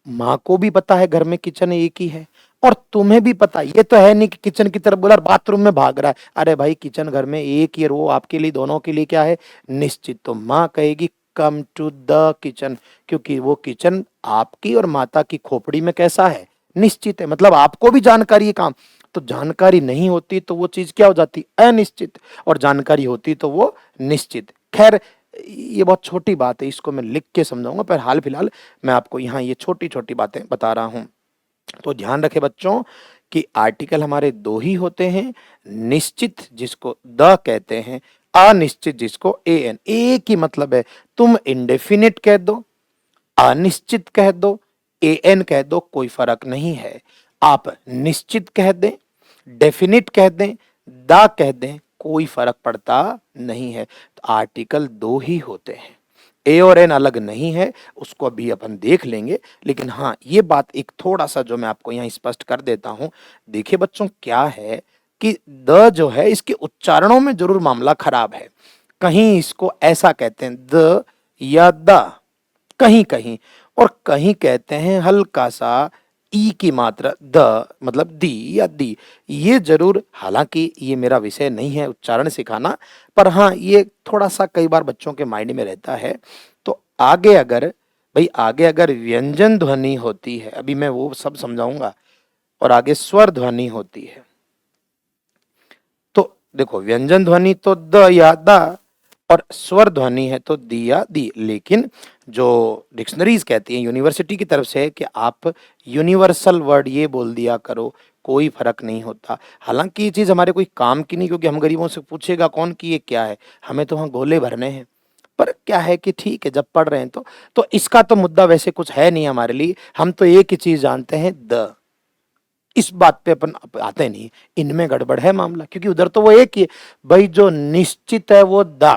Speaker 1: माँ को भी पता है घर में किचन एक ही है, और तुम्हें भी पता, ये तो है नहीं कि किचन की तरफ बोला और बाथरूम में भाग रहा है। अरे भाई किचन घर में एक ही है, वो आपके लिए, दोनों के लिए क्या है, निश्चित। तो माँ कहेगी कम टू द किचन, क्योंकि वो किचन आपकी और माता की खोपड़ी में कैसा है, निश्चित है। मतलब आपको भी जानकारी है काम। तो जानकारी नहीं होती तो वो चीज क्या हो जाती, अनिश्चित। और जानकारी होती तो वो निश्चित। खैर, ये बहुत छोटी बात है, इसको मैं लिख के समझाऊंगा, पर हाल फिलहाल मैं आपको यहाँ ये छोटी छोटी बातें बता रहा हूं। तो ध्यान रखें बच्चों कि आर्टिकल हमारे दो ही होते हैं, निश्चित जिसको द कहते हैं, अनिश्चित जिसको ए एन। एक ही मतलब है, तुम इंडेफिनिट कह दो, अनिश्चित कह दो, ए एन कह दो, कोई फर्क नहीं है। आप निश्चित कह दें, डेफिनिट कह दें, दा कह दें, कोई फर्क पड़ता नहीं है। तो आर्टिकल दो ही होते हैं, ए और एन अलग नहीं है, उसको अभी अपन देख लेंगे। लेकिन हाँ, ये बात एक थोड़ा सा जो मैं आपको यहाँ स्पष्ट कर देता हूं। देखिए बच्चों, क्या है कि द जो है, इसके उच्चारणों में जरूर मामला खराब है। कहीं इसको ऐसा कहते हैं द या द, कहीं कहीं, और कहीं कहते हैं हल्का सा ई की मात्रा द, मतलब दी या दी। ये जरूर, हालांकि ये मेरा विषय नहीं है उच्चारण सिखाना, पर हाँ ये थोड़ा सा कई बार बच्चों के माइंड में रहता है। तो आगे अगर, भाई आगे अगर व्यंजन ध्वनि होती है, अभी मैं वो सब समझाऊंगा, और आगे स्वर ध्वनि होती है, तो देखो व्यंजन ध्वनि तो द या दा, और स्वर ध्वनि है तो दी या दी। लेकिन जो डिक्शनरीज कहती हैं यूनिवर्सिटी की तरफ से है कि आप यूनिवर्सल वर्ड ये बोल दिया करो, कोई फर्क नहीं होता। हालांकि ये चीज हमारे कोई काम की नहीं, क्योंकि हम गरीबों से पूछेगा कौन कि ये क्या है, हमें तो वहां गोले भरने हैं। पर क्या है कि ठीक है, जब पढ़ रहे हैं तो इसका तो मुद्दा वैसे कुछ है नहीं हमारे लिए। हम तो एक ही चीज जानते हैं, द। इस बात पे अपन आते नहीं, इनमें गड़बड़ है मामला, क्योंकि उधर तो वो एक ही है भाई, जो निश्चित है वो दा।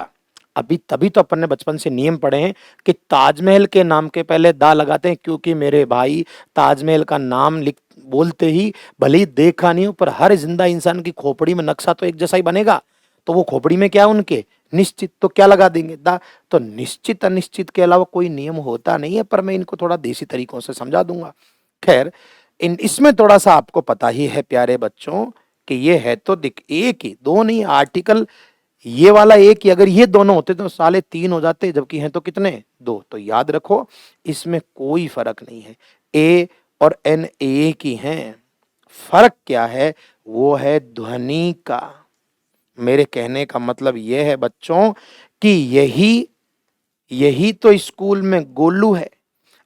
Speaker 1: अभी तभी तो अपन ने बचपन से नियम पढ़े हैं कि ताजमहल के नाम के पहले दा लगाते हैं, क्योंकि मेरे भाई ताजमहल का नाम लिख बोलते ही, भले ही देखा नहीं हो, पर हर जिंदा इंसान की खोपड़ी में नक्शा तो एक जैसा ही बनेगा। तो वो खोपड़ी में क्या उनके, निश्चित, तो क्या लगा देंगे, दा। तो निश्चित अनिश्चित के अलावा कोई नियम होता नहीं है, पर मैं इनको थोड़ा देसी तरीकों से समझा दूंगा। खैर, इन इसमें थोड़ा सा आपको पता ही है प्यारे बच्चों कि ये है तो दिख एक ही, दो नहीं, आर्टिकल ये वाला एक ही, अगर ये दोनों होते तो साले तीन हो जाते, जबकि हैं तो कितने, दो। तो याद रखो, इसमें कोई फर्क नहीं है, ए और एन एक ही हैं, फर्क क्या है? वो है ध्वनि का। मेरे कहने का मतलब यह है बच्चों कि यही यही तो स्कूल में गोलू है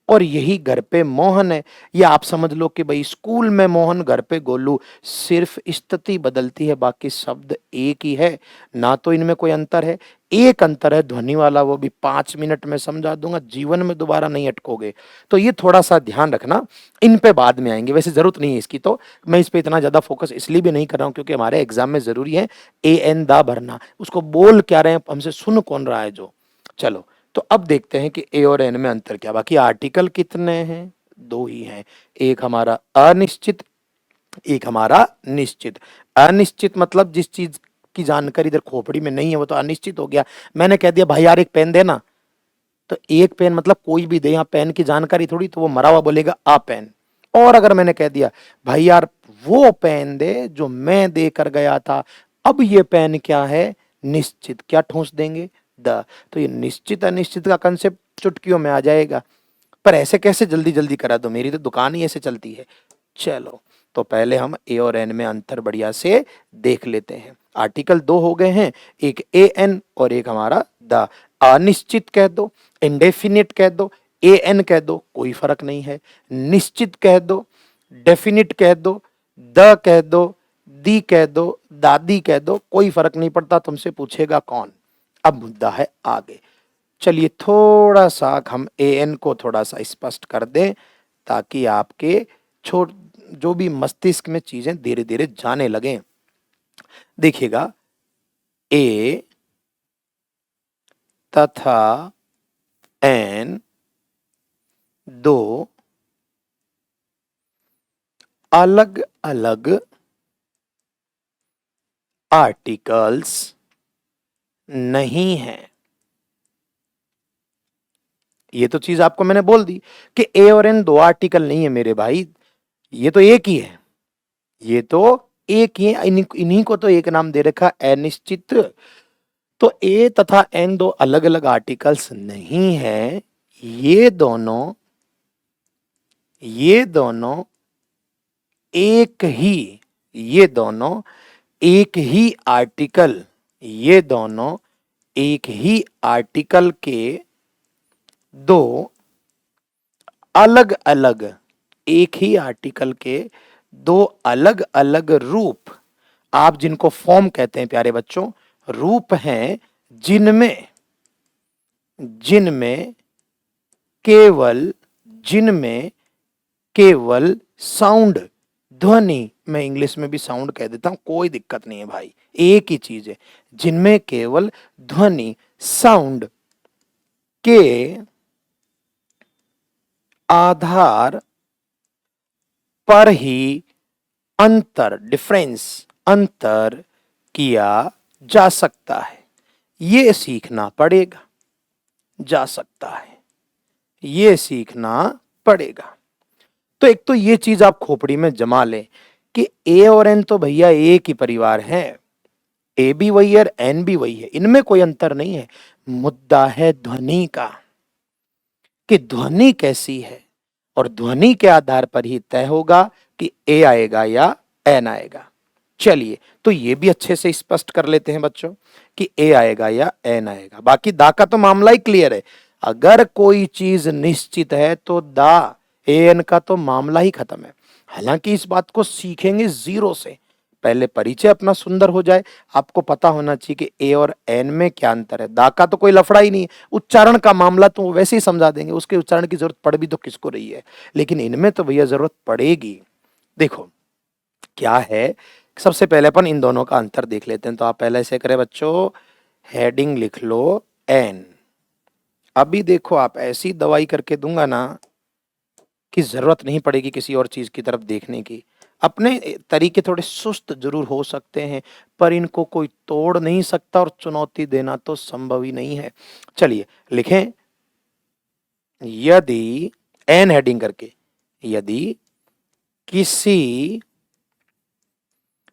Speaker 1: और यही घर पे मोहन है। या आप समझ लो कि भाई स्कूल में मोहन, घर पे गोलू, सिर्फ स्थिति बदलती है, बाकी शब्द एक ही है। ना तो इनमें कोई अंतर है। एक अंतर है ध्वनि वाला, वो भी 5 मिनट में समझा दूंगा, जीवन में दोबारा नहीं अटकोगे। तो ये थोड़ा सा ध्यान रखना। इन पे बाद में आएंगे, वैसे जरूरत नहीं है इसकी, तो मैं इस पे इतना ज्यादा फोकस इसलिए भी नहीं कर रहा हूं क्योंकि हमारे एग्जाम में जरूरी है ए एन दा भरना। उसको बोल क्या रहे हैं, हमसे सुन कौन रहा है जो। चलो, तो अब देखते हैं कि ए और एन में अंतर क्या। बाकी आर्टिकल कितने हैं? दो ही हैं। एक हमारा अनिश्चित, एक हमारा निश्चित। अनिश्चित मतलब जिस चीज की जानकारी इधर खोपड़ी में नहीं है वो तो अनिश्चित हो गया। मैंने कह दिया भाई यार एक पेन देना, तो एक पेन मतलब कोई भी दे, यहाँ पेन की जानकारी थोड़ी, तो वो मरा हुआ बोलेगा आ पेन। और अगर मैंने कह दिया भाई यार वो पेन दे जो मैं दे कर गया था, अब ये पेन क्या है? निश्चित। क्या ठूंस देंगे? द। तो ये निश्चित अनिश्चित का कंसेप्ट चुटकियों में आ जाएगा। पर ऐसे कैसे जल्दी जल्दी करा दो, मेरी तो दुकान ही ऐसे चलती है। चलो, तो पहले हम ए और एन में अंतर बढ़िया से देख लेते हैं। आर्टिकल दो हो गए हैं, एक ए एन और एक हमारा द। अनिश्चित कह दो, इंडेफिनिट कह दो, ए एन कह दो, कोई फर्क नहीं है। निश्चित कह दो, डेफिनिट कह दो, द कह दो, दी कह दो, दादी कह दो, कोई फर्क नहीं पड़ता। तुमसे पूछेगा कौन। अब मुद्दा है आगे। चलिए थोड़ा सा हम ए एन को थोड़ा सा स्पष्ट कर दें ताकि आपके छोट जो भी मस्तिष्क में चीजें धीरे धीरे जाने लगें। देखिएगा, ए तथा एन दो अलग अलग आर्टिकल्स नहीं है। ये तो चीज आपको मैंने बोल दी कि ए और एन दो आर्टिकल नहीं है मेरे भाई, ये तो एक ही है। ये तो एक ही है, इन्हीं को तो एक नाम दे रखा अनिश्चित। तो ए तथा एन दो अलग अलग आर्टिकल्स नहीं है। ये दोनों ये दोनों एक ही ये दोनों एक ही आर्टिकल ये दोनों एक ही आर्टिकल के दो अलग अलग एक ही आर्टिकल के दो अलग अलग रूप, आप जिनको फॉर्म कहते हैं प्यारे बच्चों, रूप हैं जिनमें जिनमें केवल जिनमें केवल साउंड, ध्वनि, मैं इंग्लिश में भी साउंड कह देता हूं, कोई दिक्कत नहीं है भाई, एक ही चीज है। जिनमें केवल ध्वनि, साउंड के आधार पर ही अंतर, डिफरेंस, अंतर किया जा सकता है। ये सीखना पड़ेगा। जा सकता है, ये सीखना पड़ेगा। तो एक तो ये चीज आप खोपड़ी में जमा लें कि ए और एन तो भैया एक ही परिवार है। ए भी वही है, एन भी वही है, इनमें कोई अंतर नहीं है। मुद्दा है ध्वनि का, कि ध्वनि कैसी है, और ध्वनि के आधार पर ही तय होगा कि ए आएगा या एन आएगा। चलिए, तो ये भी अच्छे से स्पष्ट कर लेते हैं बच्चों कि ए आएगा या एन आएगा। बाकी दा का तो मामला ही क्लियर है। अगर कोई चीज निश्चित है तो दा, ए एन का तो मामला ही खत्म है। हालांकि इस बात को सीखेंगे जीरो से, पहले परिचय अपना सुंदर हो जाए। आपको पता होना चाहिए कि ए और एन में क्या अंतर है। दा का तो कोई लफड़ा ही नहीं है, उच्चारण का मामला तो वैसे ही समझा देंगे, उसके उच्चारण की जरूरत पड़ भी तो किसको रही है, लेकिन इनमें तो भैया जरूरत पड़ेगी। देखो क्या है, सबसे पहले अपन इन दोनों का अंतर देख लेते हैं। तो आप पहले से करें बच्चों, हेडिंग लिख लो एन। अभी देखो आप ऐसी दवाई करके दूंगा ना कि जरूरत नहीं पड़ेगी किसी और चीज की तरफ देखने की। अपने तरीके थोड़े सुस्त जरूर हो सकते हैं, पर इनको कोई तोड़ नहीं सकता और चुनौती देना तो संभव ही नहीं है। चलिए लिखें, यदि एन हेडिंग करके, यदि किसी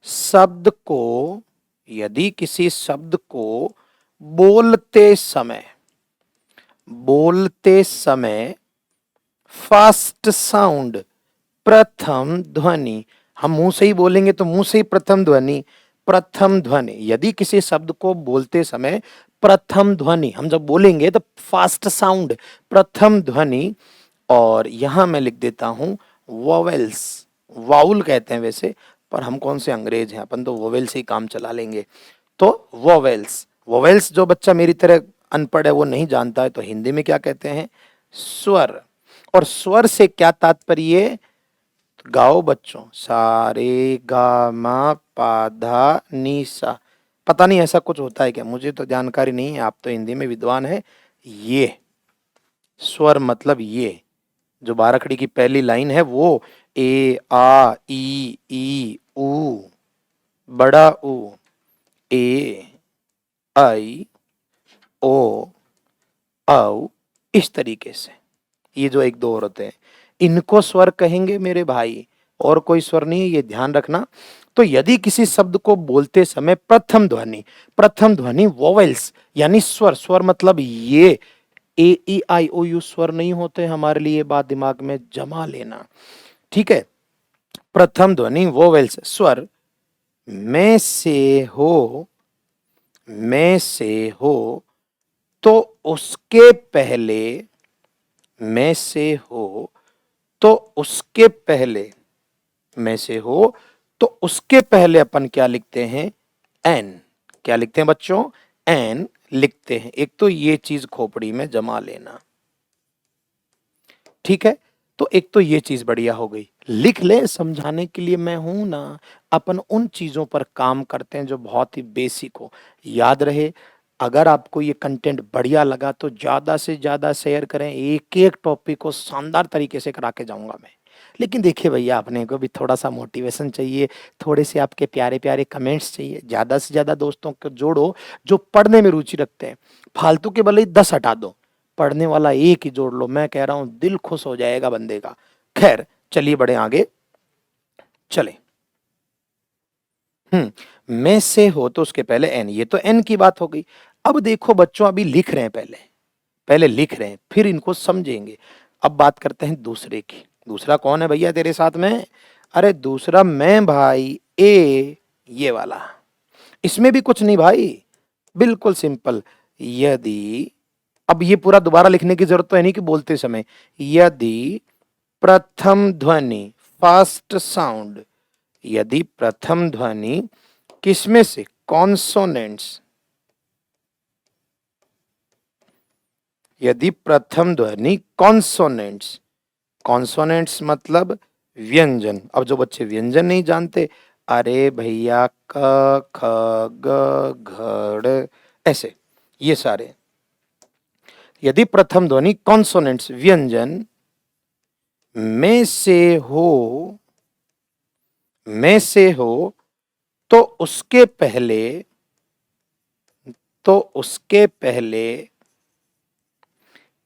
Speaker 1: शब्द को यदि किसी शब्द को बोलते समय फर्स्ट साउंड, प्रथम ध्वनि हम मुंह से ही बोलेंगे तो मुंह से ही प्रथम ध्वनि, प्रथम ध्वनि। यदि किसी शब्द को बोलते समय प्रथम ध्वनि हम जब बोलेंगे तो फास्ट साउंड, प्रथम ध्वनि। और यहां मैं लिख देता हूं वोवेल्स, वाउल कहते हैं वैसे, पर हम कौन से अंग्रेज हैं, अपन तो वोवेल से ही काम चला लेंगे। तो वोवेल्स, वोवेल्स जो बच्चा मेरी तरह अनपढ़ है वो नहीं जानता है, तो हिंदी में क्या कहते हैं, स्वर। और स्वर से क्या तात्पर्य, गाओ बच्चों, सा रे गा मा पा धा नी सा। पता नहीं ऐसा कुछ होता है क्या, मुझे तो जानकारी नहीं है, आप तो हिंदी में विद्वान है। ये स्वर मतलब ये जो बाराखड़ी की पहली लाइन है वो, ए आ ई उ, बड़ा ऊ, ए आई ओ औ, इस तरीके से। ये जो एक दो और होते हैं इनको स्वर कहेंगे मेरे भाई, और कोई स्वर नहीं है, ये ध्यान रखना। तो यदि किसी शब्द को बोलते समय प्रथम ध्वनि, प्रथम ध्वनि वोवेल्स यानी स्वर, स्वर मतलब ये ए ई आई ओ यू स्वर नहीं होते हमारे लिए, बात दिमाग में जमा लेना, ठीक है। प्रथम ध्वनि वोवेल्स स्वर, मैं से हो, मैं से हो तो उसके पहले, मैं से हो तो उसके पहले, में से हो तो उसके पहले अपन क्या लिखते हैं, एन। क्या लिखते हैं बच्चों, एन लिखते हैं। एक तो ये चीज खोपड़ी में जमा लेना, ठीक है। तो एक तो ये चीज बढ़िया हो गई, लिख ले, समझाने के लिए मैं हूं ना। अपन उन चीजों पर काम करते हैं जो बहुत ही बेसिक हो, याद रहे। अगर आपको ये कंटेंट बढ़िया लगा तो ज्यादा से ज्यादा शेयर करें, एक एक टॉपिक को शानदार तरीके से करा के जाऊंगा मैं। लेकिन देखिए भैया, अपने को भी थोड़ा सा मोटिवेशन चाहिए, थोड़े से आपके प्यारे प्यारे कमेंट्स चाहिए। ज्यादा से ज्यादा दोस्तों को जोड़ो जो पढ़ने में रुचि रखते हैं, फालतू के भले ही 10 हटा दो, पढ़ने वाला एक ही जोड़ लो, मैं कह रहा हूं दिल खुश हो जाएगा बंदे का। खैर चलिए बढ़े आगे, चले। में से हो तो उसके पहले एन, ये तो एन की बात हो गई। अब देखो बच्चों, अभी लिख रहे हैं, पहले पहले लिख रहे हैं फिर इनको समझेंगे। अब बात करते हैं दूसरे की। दूसरा कौन है भैया तेरे साथ में, अरे दूसरा मैं भाई, ए ये वाला। इसमें भी कुछ नहीं भाई, बिल्कुल सिंपल। यदि, अब ये पूरा दोबारा लिखने की जरूरत तो है नहीं कि बोलते समय, यदि प्रथम ध्वनि फर्स्ट साउंड, यदि प्रथम ध्वनि किसमें से, कॉन्सोनेंट्स, यदि प्रथम ध्वनि कॉन्सोनेंट्स, कॉन्सोनेंट्स मतलब व्यंजन। अब जो बच्चे व्यंजन नहीं जानते, अरे भैया क ख ग घ ऐसे, ये सारे, यदि प्रथम ध्वनि कॉन्सोनेंट्स व्यंजन में से हो, में से हो तो उसके पहले, तो उसके पहले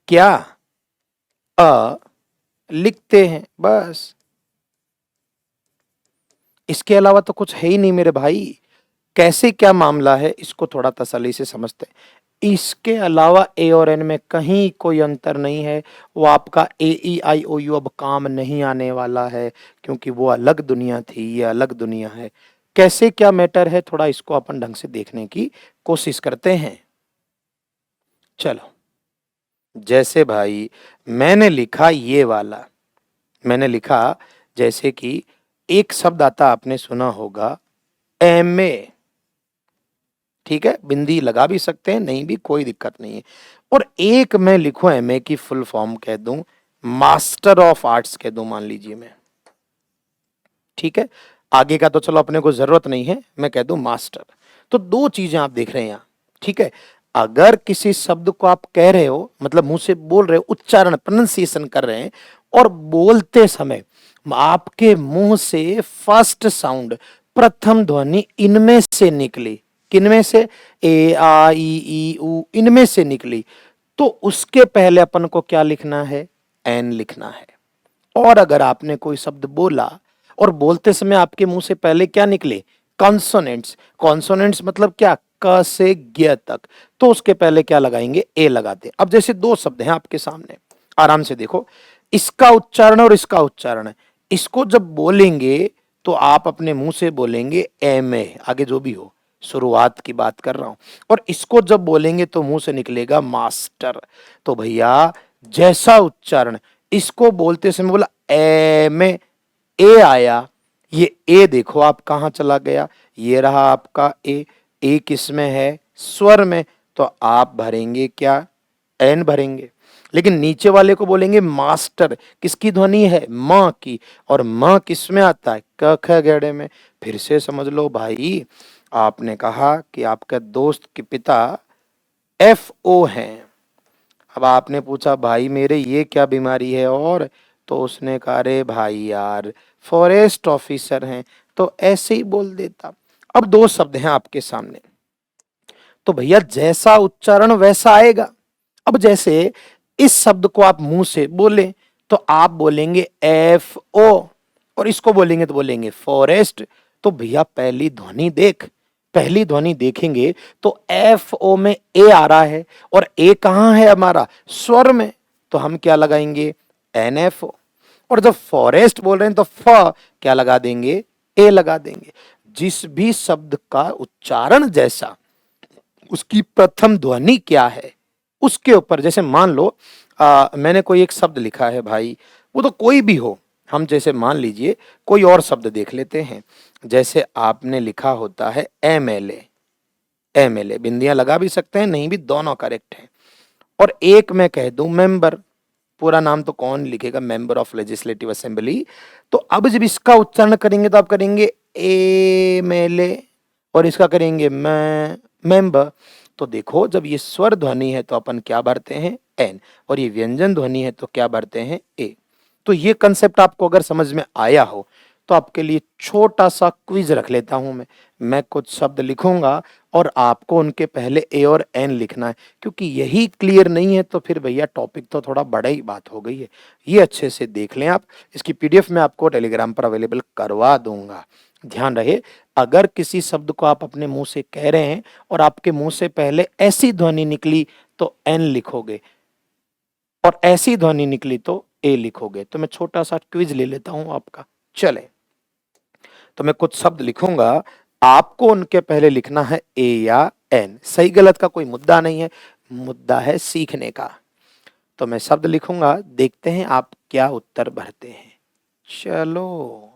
Speaker 1: क्या, अ लिखते हैं बस। इसके अलावा तो कुछ है ही नहीं मेरे भाई। कैसे क्या मामला है इसको थोड़ा तसल्ली से समझते हैं। इसके अलावा ए और एन में कहीं कोई अंतर नहीं है। वो आपका ए ई आई ओ यू अब काम नहीं आने वाला है, क्योंकि वो अलग दुनिया थी, ये अलग दुनिया है। कैसे क्या मैटर है, थोड़ा इसको अपन ढंग से देखने की कोशिश करते हैं। चलो, जैसे भाई मैंने लिखा ये वाला, मैंने लिखा जैसे कि एक शब्द आता, आपने सुना होगा एमए, ठीक है, बिंदी लगा भी सकते हैं, नहीं भी कोई दिक्कत नहीं है। और एक मैं लिखूं एमए की फुल फॉर्म कह दूं, मास्टर ऑफ आर्ट्स कह दूं, मान लीजिए मैं, ठीक है। आगे का तो चलो अपने को जरूरत नहीं है, मैं कह दूं मास्टर। तो दो चीजें आप देख रहे हैं यहां, ठीक है। अगर किसी शब्द को आप कह रहे हो, मतलब मुंह से बोल रहे हो, उच्चारण प्रोनाउंसिएशन कर रहे हैं, और बोलते समय आपके मुंह से फर्स्ट साउंड, प्रथम ध्वनि इनमें से निकली, किनमें से, ए आ ई उ, इनमें से निकली, तो उसके पहले अपन को क्या लिखना है, एन लिखना है। और अगर आपने कोई शब्द बोला और बोलते समय आपके मुंह से पहले क्या निकले, कॉन्सोनेंट्स, कॉन्सोनेंट्स मतलब क्या, क से ज्ञ तक, तो उसके पहले क्या लगाएंगे, ए लगाते हैं। अब जैसे दो शब्द हैं आपके सामने, आराम से देखो, इसका उच्चारण और इसका उच्चारण है। इसको जब बोलेंगे तो आप अपने मुंह से बोलेंगे एम ए, आगे जो भी हो, शुरुआत की बात कर रहा हूं। और इसको जब बोलेंगे तो मुंह से निकलेगा मास्टर। तो भैया जैसा उच्चारण, इसको बोलते समय बोला ए में ए आया, ये ए देखो आप कहाँ चला गया, ये रहा आपका ए किस में है, स्वर में, तो आप भरेंगे क्या, एन भरेंगे। लेकिन नीचे वाले को बोलेंगे मास्टर, किसकी ध्वनि है, म की, और म किस में आता है, क ख गड़े में। फिर से समझ लो भाई, आपने कहा कि आपके दोस्त के पिता एफ ओ हैं। अब आपने पूछा भाई मेरे ये क्या बीमारी है, और तो उसने कहा अरे भाई यार फॉरेस्ट ऑफिसर हैं, तो ऐसे ही बोल देता। अब दो शब्द हैं आपके सामने, तो भैया जैसा उच्चारण वैसा आएगा। अब जैसे इस शब्द को आप मुंह से बोले तो आप बोलेंगे एफ ओ, और इसको बोलेंगे तो बोलेंगे फॉरेस्ट। तो भैया पहली ध्वनि देख, पहली ध्वनि देखेंगे तो एफ ओ में ए आ रहा है, और ए कहाँ है हमारा, स्वर में, तो हम क्या लगाएंगे, एन एफ ओ। और जब फॉरेस्ट बोल रहे हैं तो फ क्या लगा देंगे, ए लगा देंगे। जिस भी शब्द का उच्चारण जैसा, उसकी प्रथम ध्वनि क्या है, उसके ऊपर, जैसे मान लो मैंने कोई एक शब्द लिखा है भाई, वो तो कोई भी हो, हम जैसे मान लीजिए कोई और शब्द देख लेते हैं। जैसे आपने लिखा होता है M L A, M L A बिंदियां लगा भी सकते हैं, नहीं भी, दोनों करेक्ट है। और एक मैं कह दूं मेंबर, पूरा नाम तो कौन लिखेगा, मेंबर ऑफ लेजिस्लेटिव असेंबली। तो अब जब इसका उच्चारण करेंगे तो आप करेंगे एम एल ए, और इसका करेंगे मैं मेंबर। तो देखो जब ये स्वर ध्वनि है तो अपन क्या भरते हैं, एन, और ये व्यंजन ध्वनि है तो क्या भरते हैं, ए। तो ये कंसेप्ट आपको अगर समझ में आया हो तो आपके लिए छोटा सा क्विज रख लेता हूं मैं कुछ शब्द लिखूंगा और आपको उनके पहले ए और एन लिखना है, क्योंकि यही क्लियर नहीं है तो फिर भैया टॉपिक तो थोड़ा बड़ा ही बात हो गई है। ये अच्छे से देख लें आप, इसकी पीडीएफ मैं आपको टेलीग्राम पर अवेलेबल करवा दूंगा। ध्यान रहे, अगर किसी शब्द को आप अपने मुंह से कह रहे हैं और आपके मुंह से पहले ऐसी ध्वनि निकली तो एन लिखोगे, और ऐसी ध्वनि निकली तो ए लिखोगे। तो मैं छोटा सा क्विज ले लेता हूं आपका, चले। तो मैं कुछ शब्द लिखूंगा, आपको उनके पहले लिखना है ए या एन। सही गलत का कोई मुद्दा नहीं है, मुद्दा है सीखने का। तो मैं शब्द लिखूंगा, देखते हैं आप क्या उत्तर भरते हैं। चलो,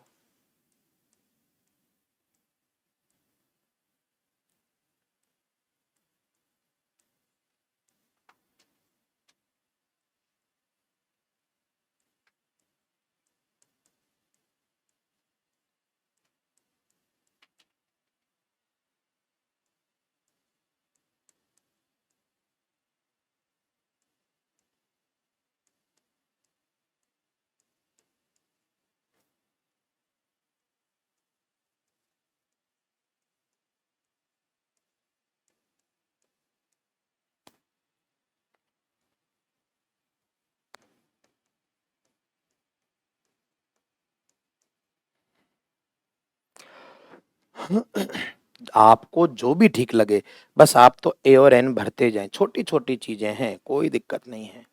Speaker 1: आपको जो भी ठीक लगे, बस आप तो ए और एन भरते जाएं, छोटी छोटी चीजें हैं, कोई दिक्कत नहीं है।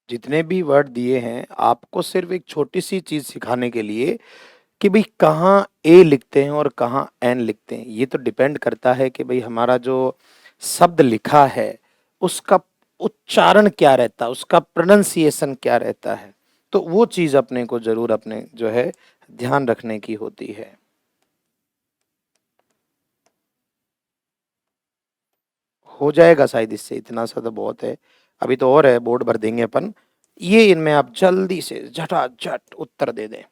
Speaker 1: जितने भी वर्ड दिए हैं आपको सिर्फ एक छोटी सी चीज सिखाने के लिए कि भाई कहाँ ए लिखते हैं और कहाँ एन लिखते हैं। ये तो डिपेंड करता है कि भाई हमारा जो शब्द लिखा है उसका उच्चारण क्या रहता है, उसका प्रोनाउंसिएशन क्या रहता है। तो वो चीज अपने को जरूर अपने जो है ध्यान रखने की होती है। हो जाएगा शायद, इससे इतना सा तो बहुत है। अभी तो और है, बोर्ड भर देंगे अपन। ये इनमें आप जल्दी से झटाझट उत्तर दे दें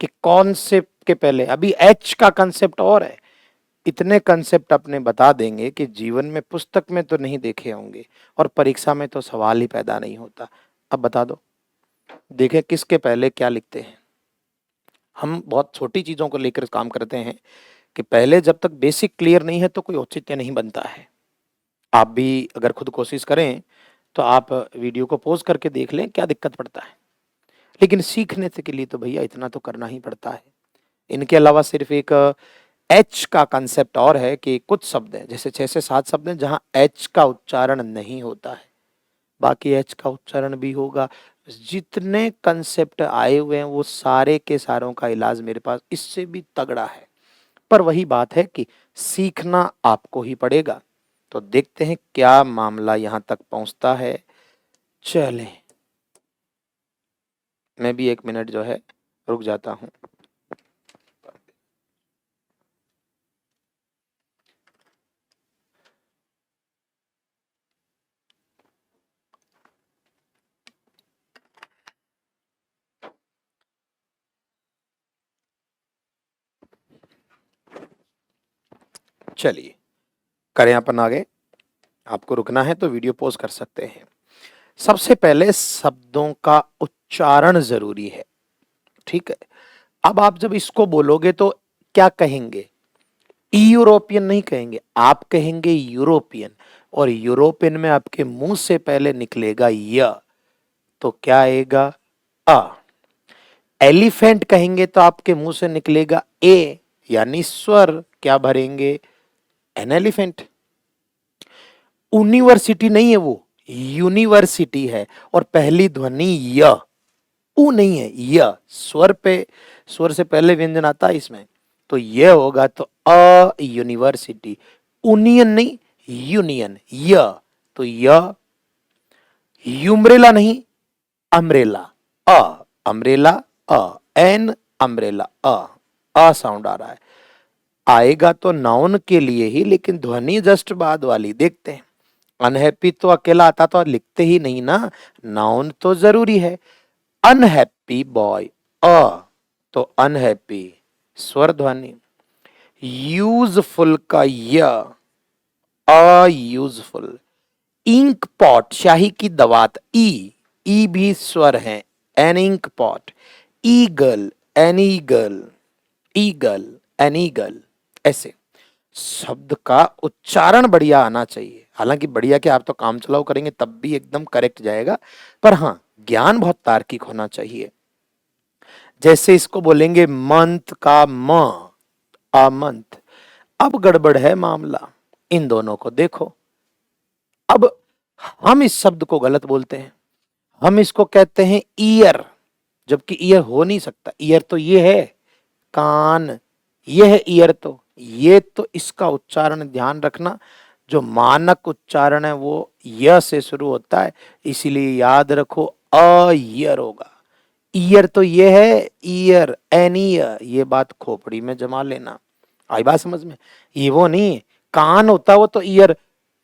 Speaker 1: कि कॉन्सेप्ट के पहले अभी एच का कंसेप्ट और है। इतने कंसेप्ट अपने बता देंगे कि जीवन में पुस्तक में तो नहीं देखे होंगे और परीक्षा में तो सवाल ही पैदा नहीं होता। अब बता दो, देखें किसके पहले क्या लिखते हैं। हम बहुत छोटी चीजों को लेकर काम करते हैं कि पहले जब तक बेसिक क्लियर नहीं है तो कोई औचित्य नहीं बनता है। आप भी अगर खुद कोशिश करें तो आप वीडियो को पॉज करके देख लें क्या दिक्कत पड़ता है। लेकिन सीखने के लिए तो भैया इतना तो करना ही पड़ता है। इनके अलावा सिर्फ एक एच का कंसेप्ट और है कि कुछ शब्द हैं, जैसे 6 से 7 शब्द हैं जहां एच का उच्चारण नहीं होता है, बाकी एच का उच्चारण भी होगा। जितने कंसेप्ट आए हुए हैं वो सारे के सारों का इलाज मेरे पास इससे भी तगड़ा है। पर वही बात है कि सीखना आपको ही पड़ेगा। तो देखते हैं क्या मामला यहां तक पहुंचता है। चलें, मैं भी 1 मिनट जो है रुक जाता हूं। चलिए करें अपन आगे। आपको रुकना है तो वीडियो पॉज कर सकते हैं। सबसे पहले शब्दों का उच्चारण जरूरी है, ठीक है। अब आप जब इसको बोलोगे तो क्या कहेंगे? यूरोपियन नहीं कहेंगे, आप कहेंगे यूरोपियन। और यूरोपियन में आपके मुंह से पहले निकलेगा य, तो क्या आएगा? अ। एलिफेंट कहेंगे तो आपके मुंह से निकलेगा ए, यानी स्वर क्या भरेंगे? An elephant. यूनिवर्सिटी नहीं है वो, यूनिवर्सिटी है और पहली ध्वनि य, ऊ नहीं है, य। स्वर पे, स्वर से पहले व्यंजन आता है इसमें, तो ये होगा तो अ यूनिवर्सिटी। यूनियन नहीं, यूनियन, य। तो य। यूम्ब्रेला नहीं, अम्ब्रेला, अ। अम्ब्रेला, अ। एन अम्ब्रेला, अ साउंड आ रहा है। आएगा तो नाउन के लिए ही, लेकिन ध्वनि जस्ट बाद वाली देखते हैं। अनहैप्पी तो अकेला आता तो लिखते ही नहीं ना, नाउन तो जरूरी है। अनहैप्पी बॉय, अ, तो अनहैप्पी स्वर ध्वनि। यूजफुल का य, अयूजफुल। इंक पॉट शाही की दवात, ई भी स्वर है। An ink pot. Eagle, an eagle, eagle, an eagle. ऐसे शब्द का उच्चारण बढ़िया आना चाहिए। हालांकि बढ़िया क्या, आप तो काम चलाओ करेंगे तब भी एकदम करेक्ट जाएगा, पर हाँ ज्ञान बहुत तार्किक होना चाहिए। जैसे इसको बोलेंगे मंथ का म, अमंथ। अब गड़बड़ है मामला, इन दोनों को देखो। अब हम इस शब्द को गलत बोलते हैं, हम इसको कहते हैं ईयर, जबकि ईयर हो नहीं सकता। ईयर तो ये है कान, ये है ईयर। तो ये तो इसका उच्चारण ध्यान रखना, जो मानक उच्चारण है वो य से शुरू होता है, इसीलिए याद रखो अ ईयर होगा। ईयर तो ये है ईयर, एन ईयर, ये बात खोपड़ी में जमा लेना। आई बात समझ में? ये वो नहीं कान होता, वो तो ईयर,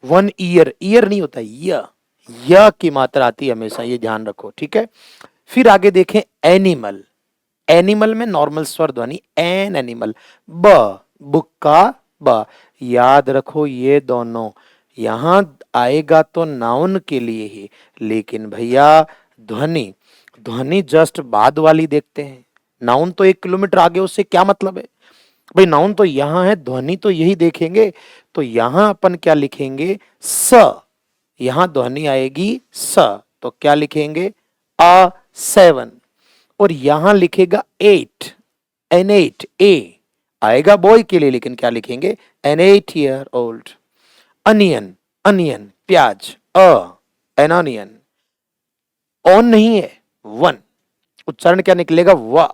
Speaker 1: वन ईयर, ईयर नहीं होता, य की मात्रा आती है हमेशा, ये ध्यान रखो, ठीक है। फिर आगे देखें एनिमल। एनिमल में नॉर्मल स्वर ध्वनि एन एनिमल, ब, बुक्का ब। याद रखो ये दोनों यहां आएगा तो नाउन के लिए ही, लेकिन भैया ध्वनि, ध्वनि जस्ट बाद वाली देखते हैं। नाउन तो 1 किलोमीटर आगे, उससे क्या मतलब है भाई? नाउन तो यहां है, ध्वनि तो यही देखेंगे। तो यहां अपन क्या लिखेंगे? स। यहां ध्वनि आएगी स, तो क्या लिखेंगे? अ 7। और यहां लिखेगा 8, एन 8, ए आएगा बॉय के लिए, लेकिन क्या लिखेंगे? An 8 year old. Onion, onion प्याज, एन अनियन। ऑन नहीं है, वन। उच्चारण क्या निकलेगा, व।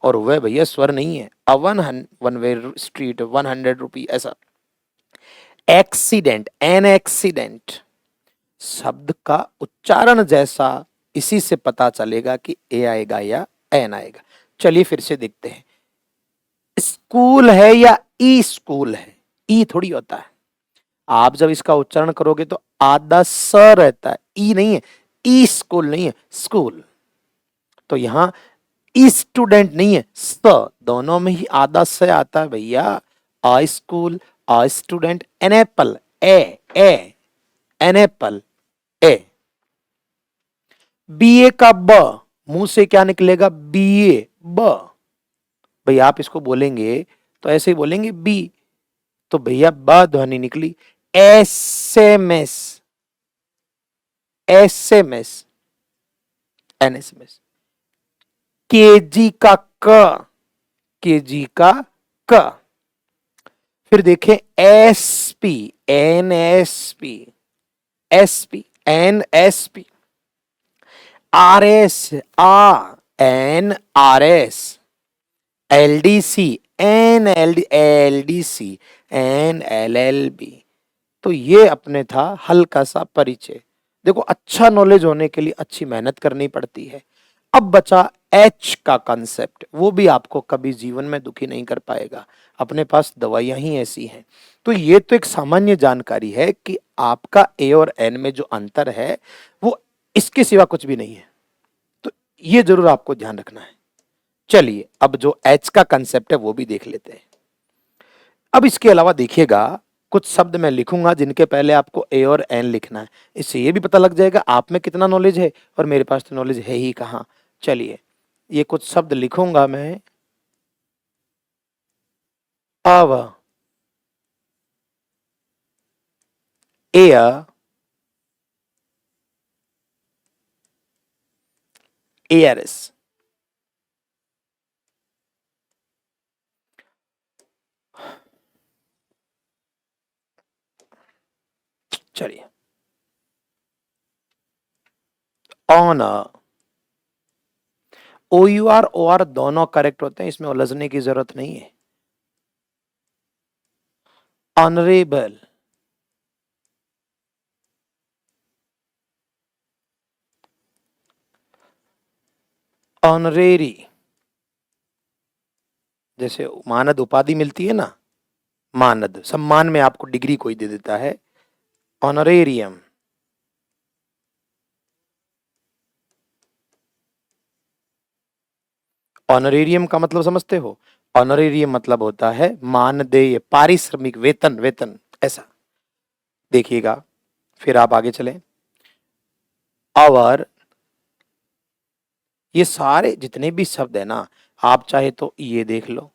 Speaker 1: और वह भैया स्वर नहीं है। अ वन वे स्ट्रीट, 100 रुपी, ऐसा। एक्सीडेंट, एन एक्सीडेंट, शब्द का उच्चारण जैसा इसी से पता चलेगा कि ए आएगा या एन आएगा। चलिए फिर से देखते हैं। स्कूल है या ई स्कूल है, ई थोड़ी होता है। आप जब इसका उच्चारण करोगे तो आधा स रहता है, ई नहीं है। ई स्कूल नहीं है, स्कूल। तो यहां स्टूडेंट नहीं है, स। दोनों में ही आधा स आता है भैया। आ school, uh student. An apple, A an apple, A. BA का ब, मुंह से क्या निकलेगा, बीए, ब। भैया आप इसको बोलेंगे तो ऐसे ही बोलेंगे बी, तो भैया ब ध्वनि निकली। SMS, SMS, एनएसएमएस। केजी का क, केजी का क। फिर देखें SP, NSP, SP, NSP. RS, आ an RS. LDC, an LDC, an LLB. तो ये अपने था हल्का सा परिचय। देखो, अच्छा नॉलेज होने के लिए अच्छी मेहनत करनी पड़ती है। अब बचा एच का कंसेप्ट, वो भी आपको कभी जीवन में दुखी नहीं कर पाएगा। अपने पास दवाइयां ही ऐसी हैं। तो ये तो एक सामान्य जानकारी है कि आपका ए और एन में जो अंतर है वो इसके सिवा कुछ भी नहीं है। तो ये जरूर आपको ध्यान रखना है। चलिए अब जो एच का कंसेप्ट है वो भी देख लेते हैं। अब इसके अलावा देखिएगा, कुछ शब्द मैं लिखूंगा जिनके पहले आपको ए और एन लिखना है। इससे ये भी पता लग जाएगा आप में कितना नॉलेज है और मेरे पास तो नॉलेज है ही कहाँ। चलिए ये कुछ शब्द लिखूंगा मैं। Hour, heir, heirs. चलिए honour, O U R, O R दोनों करेक्ट होते हैं, इसमें उलझने की जरूरत नहीं है। ऑनरेबल, ऑनरेरी, जैसे मानद उपाधि मिलती है ना, मानद सम्मान में आपको डिग्री कोई दे देता है, ऑनरेरियम। ऑनरेरियम का मतलब समझते हो? ऑनरेरियम मतलब होता है मानदेय, पारिश्रमिक, वेतन, वेतन, ऐसा। देखिएगा फिर आप आगे चलें। आवर, ये सारे जितने भी शब्द है ना, आप चाहे तो ये देख लो,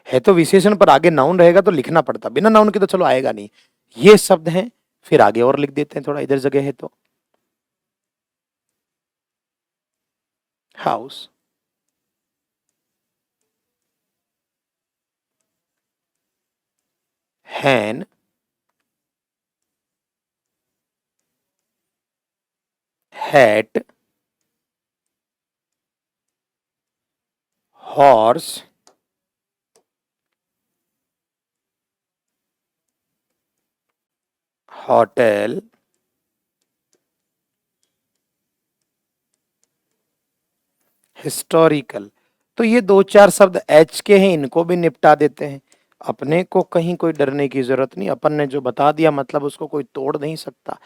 Speaker 1: है तो विशेषण पर आगे नाउन रहेगा तो लिखना पड़ता, बिना नाउन के तो चलो आएगा नहीं। ये शब्द हैं, फिर आगे और लिख देते हैं, थोड़ा इधर जगह है तो। हाउस, हैन, हैट, हॉर्स, होटल, हिस्टोरिकल। तो ये दो चार शब्द एच के हैं, इनको भी निपटा देते हैं। अपने को कहीं कोई डरने की जरूरत नहीं, अपन ने जो बता दिया मतलब उसको कोई तोड़ नहीं सकता।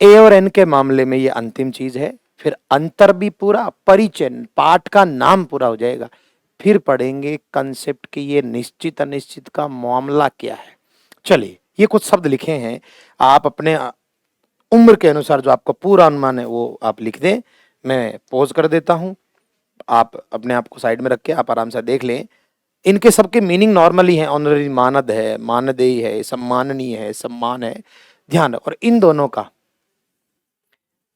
Speaker 1: ए और एन के मामले में ये अंतिम चीज है। फिर अंतर भी पूरा, परिचय, पाठ का नाम पूरा हो जाएगा। फिर पढ़ेंगे कंसेप्ट की ये निश्चित अनिश्चित का मामला क्या है। चलिए ये कुछ शब्द लिखे हैं, आप अपने उम्र के अनुसार जो आपको पूरा अनुमान है वो आप लिख दें। मैं पॉज कर देता हूं, आप अपने आप को साइड में रख के आप आराम से देख लें। इनके सबके मीनिंग नॉर्मली है, ऑनररी मानद है, मानदेय है, सम्माननीय है, सम्मान है, ध्यान। और इन दोनों का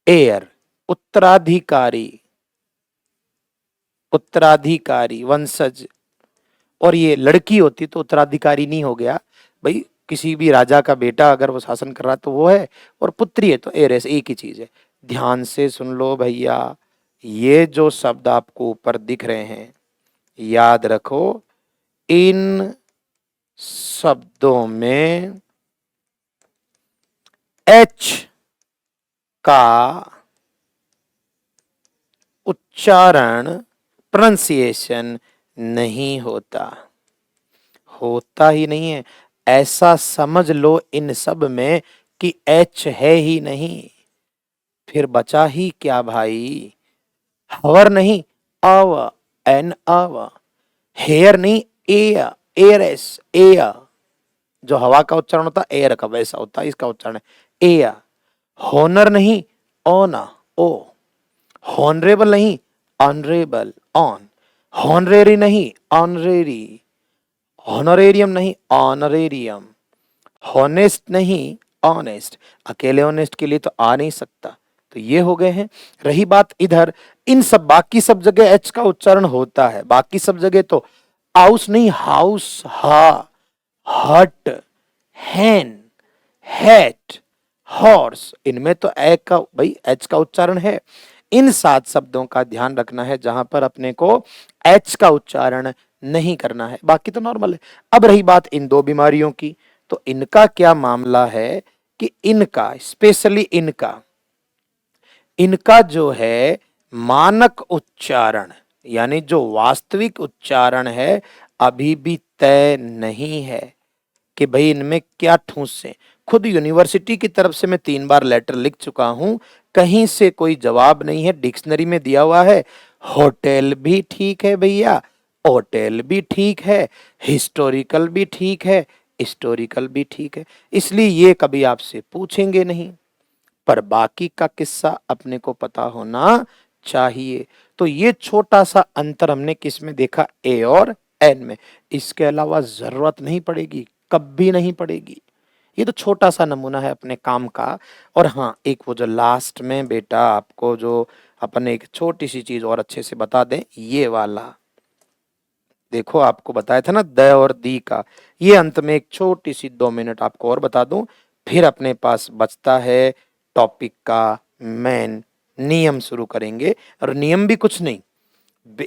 Speaker 1: एयर, उत्तराधिकारी, उत्तराधिकारी, वंशज। और ये लड़की होती तो उत्तराधिकारी नहीं हो गया भाई, किसी भी राजा का बेटा अगर वो शासन कर रहा है तो वो है, और पुत्री है तो एरेस, एक ही चीज है। ध्यान से सुन लो भैया, ये जो शब्द आपको ऊपर दिख रहे हैं, याद रखो, इन शब्दों में एच का उच्चारण, प्रोनाउंसिएशन नहीं होता, होता ही नहीं है। ऐसा समझ लो इन सब में कि एच है ही नहीं, फिर बचा ही क्या भाई? हवर नहीं, अव, एन अव, हेयर नहीं, एयर, एयरस, एयर, जो हवा का उच्चारण होता है एयर का वैसा होता है इसका उच्चारण है एयर। होनर नहीं, ओना, ओ। हॉनरेबल नहीं, ऑनरेबल, ऑन। हॉनरेरी नहीं, ऑनरेरी। हॉनोरेरियम नहीं, ऑनरेरियम। हॉनेस्ट नहीं, ऑनेस्ट। अकेले ऑनेस्ट के लिए तो आ नहीं सकता। तो ये हो गए हैं। रही बात इधर, इन सब बाकी सब जगह एच का उच्चारण होता है, बाकी सब जगह तो हाउस नहीं, हाउस, हा, हट, हैन, हैट, हॉर्स, इनमें तो ए का भाई एच का उच्चारण है। इन 7 शब्दों का ध्यान रखना है जहां पर अपने को एच का उच्चारण नहीं करना है, बाकी तो नॉर्मल है। अब रही बात इन 2 बीमारियों की, तो इनका क्या मामला है कि इनका, स्पेशली इनका, इनका जो है मानक उच्चारण, यानी जो वास्तविक उच्चारण है, अभी भी तय नहीं है कि भाई इनमें क्या ठूंस से। खुद यूनिवर्सिटी की तरफ से मैं 3 बार लेटर लिख चुका हूं, कहीं से कोई जवाब नहीं है। डिक्शनरी में दिया हुआ है, होटल भी ठीक है भैया, होटल भी ठीक है, हिस्टोरिकल भी ठीक है, हिस्टोरिकल भी ठीक है, इसलिए ये कभी आपसे पूछेंगे नहीं। पर बाकी का किस्सा अपने को पता होना चाहिए। तो ये छोटा सा अंतर हमने किस में देखा, ए और एन में। इसके अलावा जरूरत नहीं पड़ेगी, कभी नहीं पड़ेगी। ये तो छोटा सा नमूना है अपने काम का। और हाँ, एक वो जो लास्ट में बेटा आपको जो अपन एक छोटी सी चीज और अच्छे से बता दें, ये वाला देखो, आपको बताया था ना द और दी का, ये अंत में एक छोटी सी 2 मिनट आपको और बता दूं, फिर अपने पास बचता है टॉपिक का मेन नियम शुरू करेंगे। और नियम भी कुछ नहीं,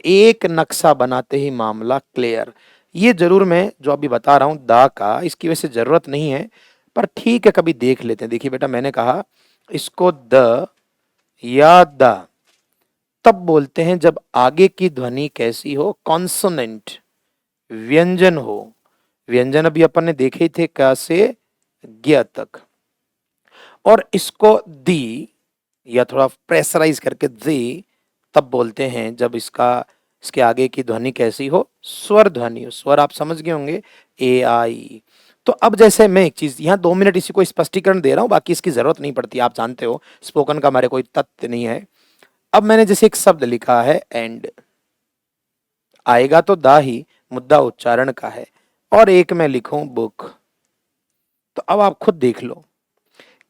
Speaker 1: एक नक्शा बनाते ही मामला क्लियर। ये जरूर मैं जो अभी बता रहा हूं दा का, इसकी वैसे जरूरत नहीं है, पर ठीक है कभी देख लेते हैं। देखिए बेटा, मैंने कहा इसको द या दा तब बोलते हैं जब आगे की ध्वनि कैसी हो, कॉन्सोनेंट, व्यंजन हो। व्यंजन अभी अपन ने देखे ही थे, क से ज्ञ तक। और इसको दी या थोड़ा प्रेशराइज करके दी तब बोलते हैं जब इसके आगे की ध्वनि कैसी हो, स्वर ध्वनि हो। स्वर आप समझ गए होंगे, ए आई। तो अब जैसे मैं एक चीज यहाँ 2 मिनट इसी को स्पष्टीकरण दे रहा हूं, बाकी इसकी जरूरत नहीं पड़ती, आप जानते हो स्पोकन का हमारे कोई तथ्य नहीं है। अब मैंने जैसे एक शब्द लिखा है एंड, आएगा तो दा ही, मुद्दा उच्चारण का है। और एक मैं लिखूं बुक, तो अब आप खुद देख लो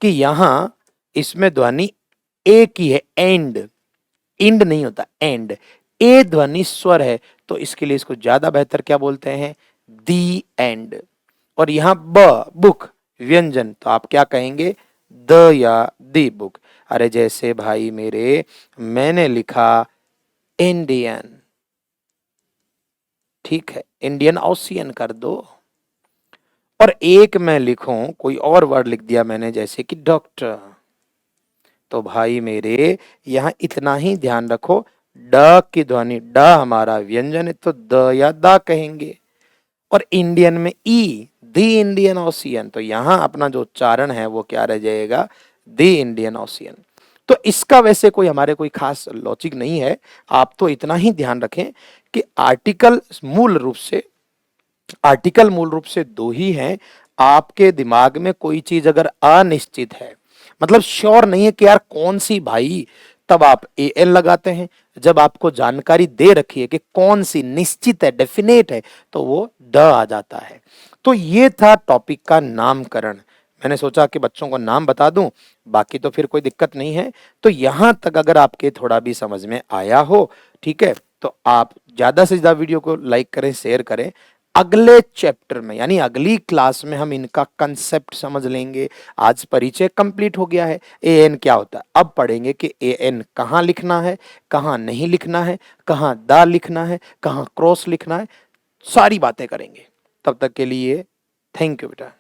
Speaker 1: कि यहां इसमें ध्वनि ए की है, एंड, इंड नहीं होता, एंड। ए ध्वनि स्वर है, तो इसके लिए इसको ज्यादा बेहतर क्या बोलते हैं, दी एंड। और यहां ब, बुक, व्यंजन, तो आप क्या कहेंगे, द या दी बुक। अरे जैसे भाई मेरे मैंने लिखा इंडियन, ठीक है, इंडियन ओशियन कर दो। और एक मैं लिखूं, कोई और वर्ड लिख दिया मैंने जैसे कि डॉक्टर, तो भाई मेरे यहां इतना ही ध्यान रखो, ड की ध्वनि, ड हमारा व्यंजन है तो द या दा कहेंगे। और इंडियन में ई, द इंडियन ओशियन, तो यहां अपना जो उच्चारण है वो क्या रह जाएगा, द इंडियन ओशियन। तो इसका वैसे कोई हमारे कोई खास लॉजिक नहीं है, आप तो इतना ही ध्यान रखें कि आर्टिकल मूल रूप से 2 ही हैं। आपके दिमाग में कोई चीज अगर अनिश्चित है, मतलब श्योर नहीं है कि यार कौन सी भाई, तब आप ए एल लगाते हैं। जब आपको जानकारी दे रखी है कि कौन सी निश्चित है, डेफिनेट है, तो वो ड आ जाता है। तो ये था टॉपिक का नामकरण। मैंने सोचा कि बच्चों को नाम बता दूं, बाकी तो फिर कोई दिक्कत नहीं है। तो यहां तक अगर आपके थोड़ा भी समझ में आया हो, ठीक है, तो आप ज्यादा से ज्यादा वीडियो को लाइक करें, शेयर करें। अगले चैप्टर में यानी अगली क्लास में हम इनका कंसेप्ट समझ लेंगे। आज परिचय कंप्लीट हो गया है। ए एन क्या होता है अब पढ़ेंगे कि ए एन कहाँ लिखना है, कहाँ नहीं लिखना है, कहाँ दा लिखना है, कहाँ क्रॉस लिखना है, सारी बातें करेंगे। तब तक के लिए थैंक यू बेटा।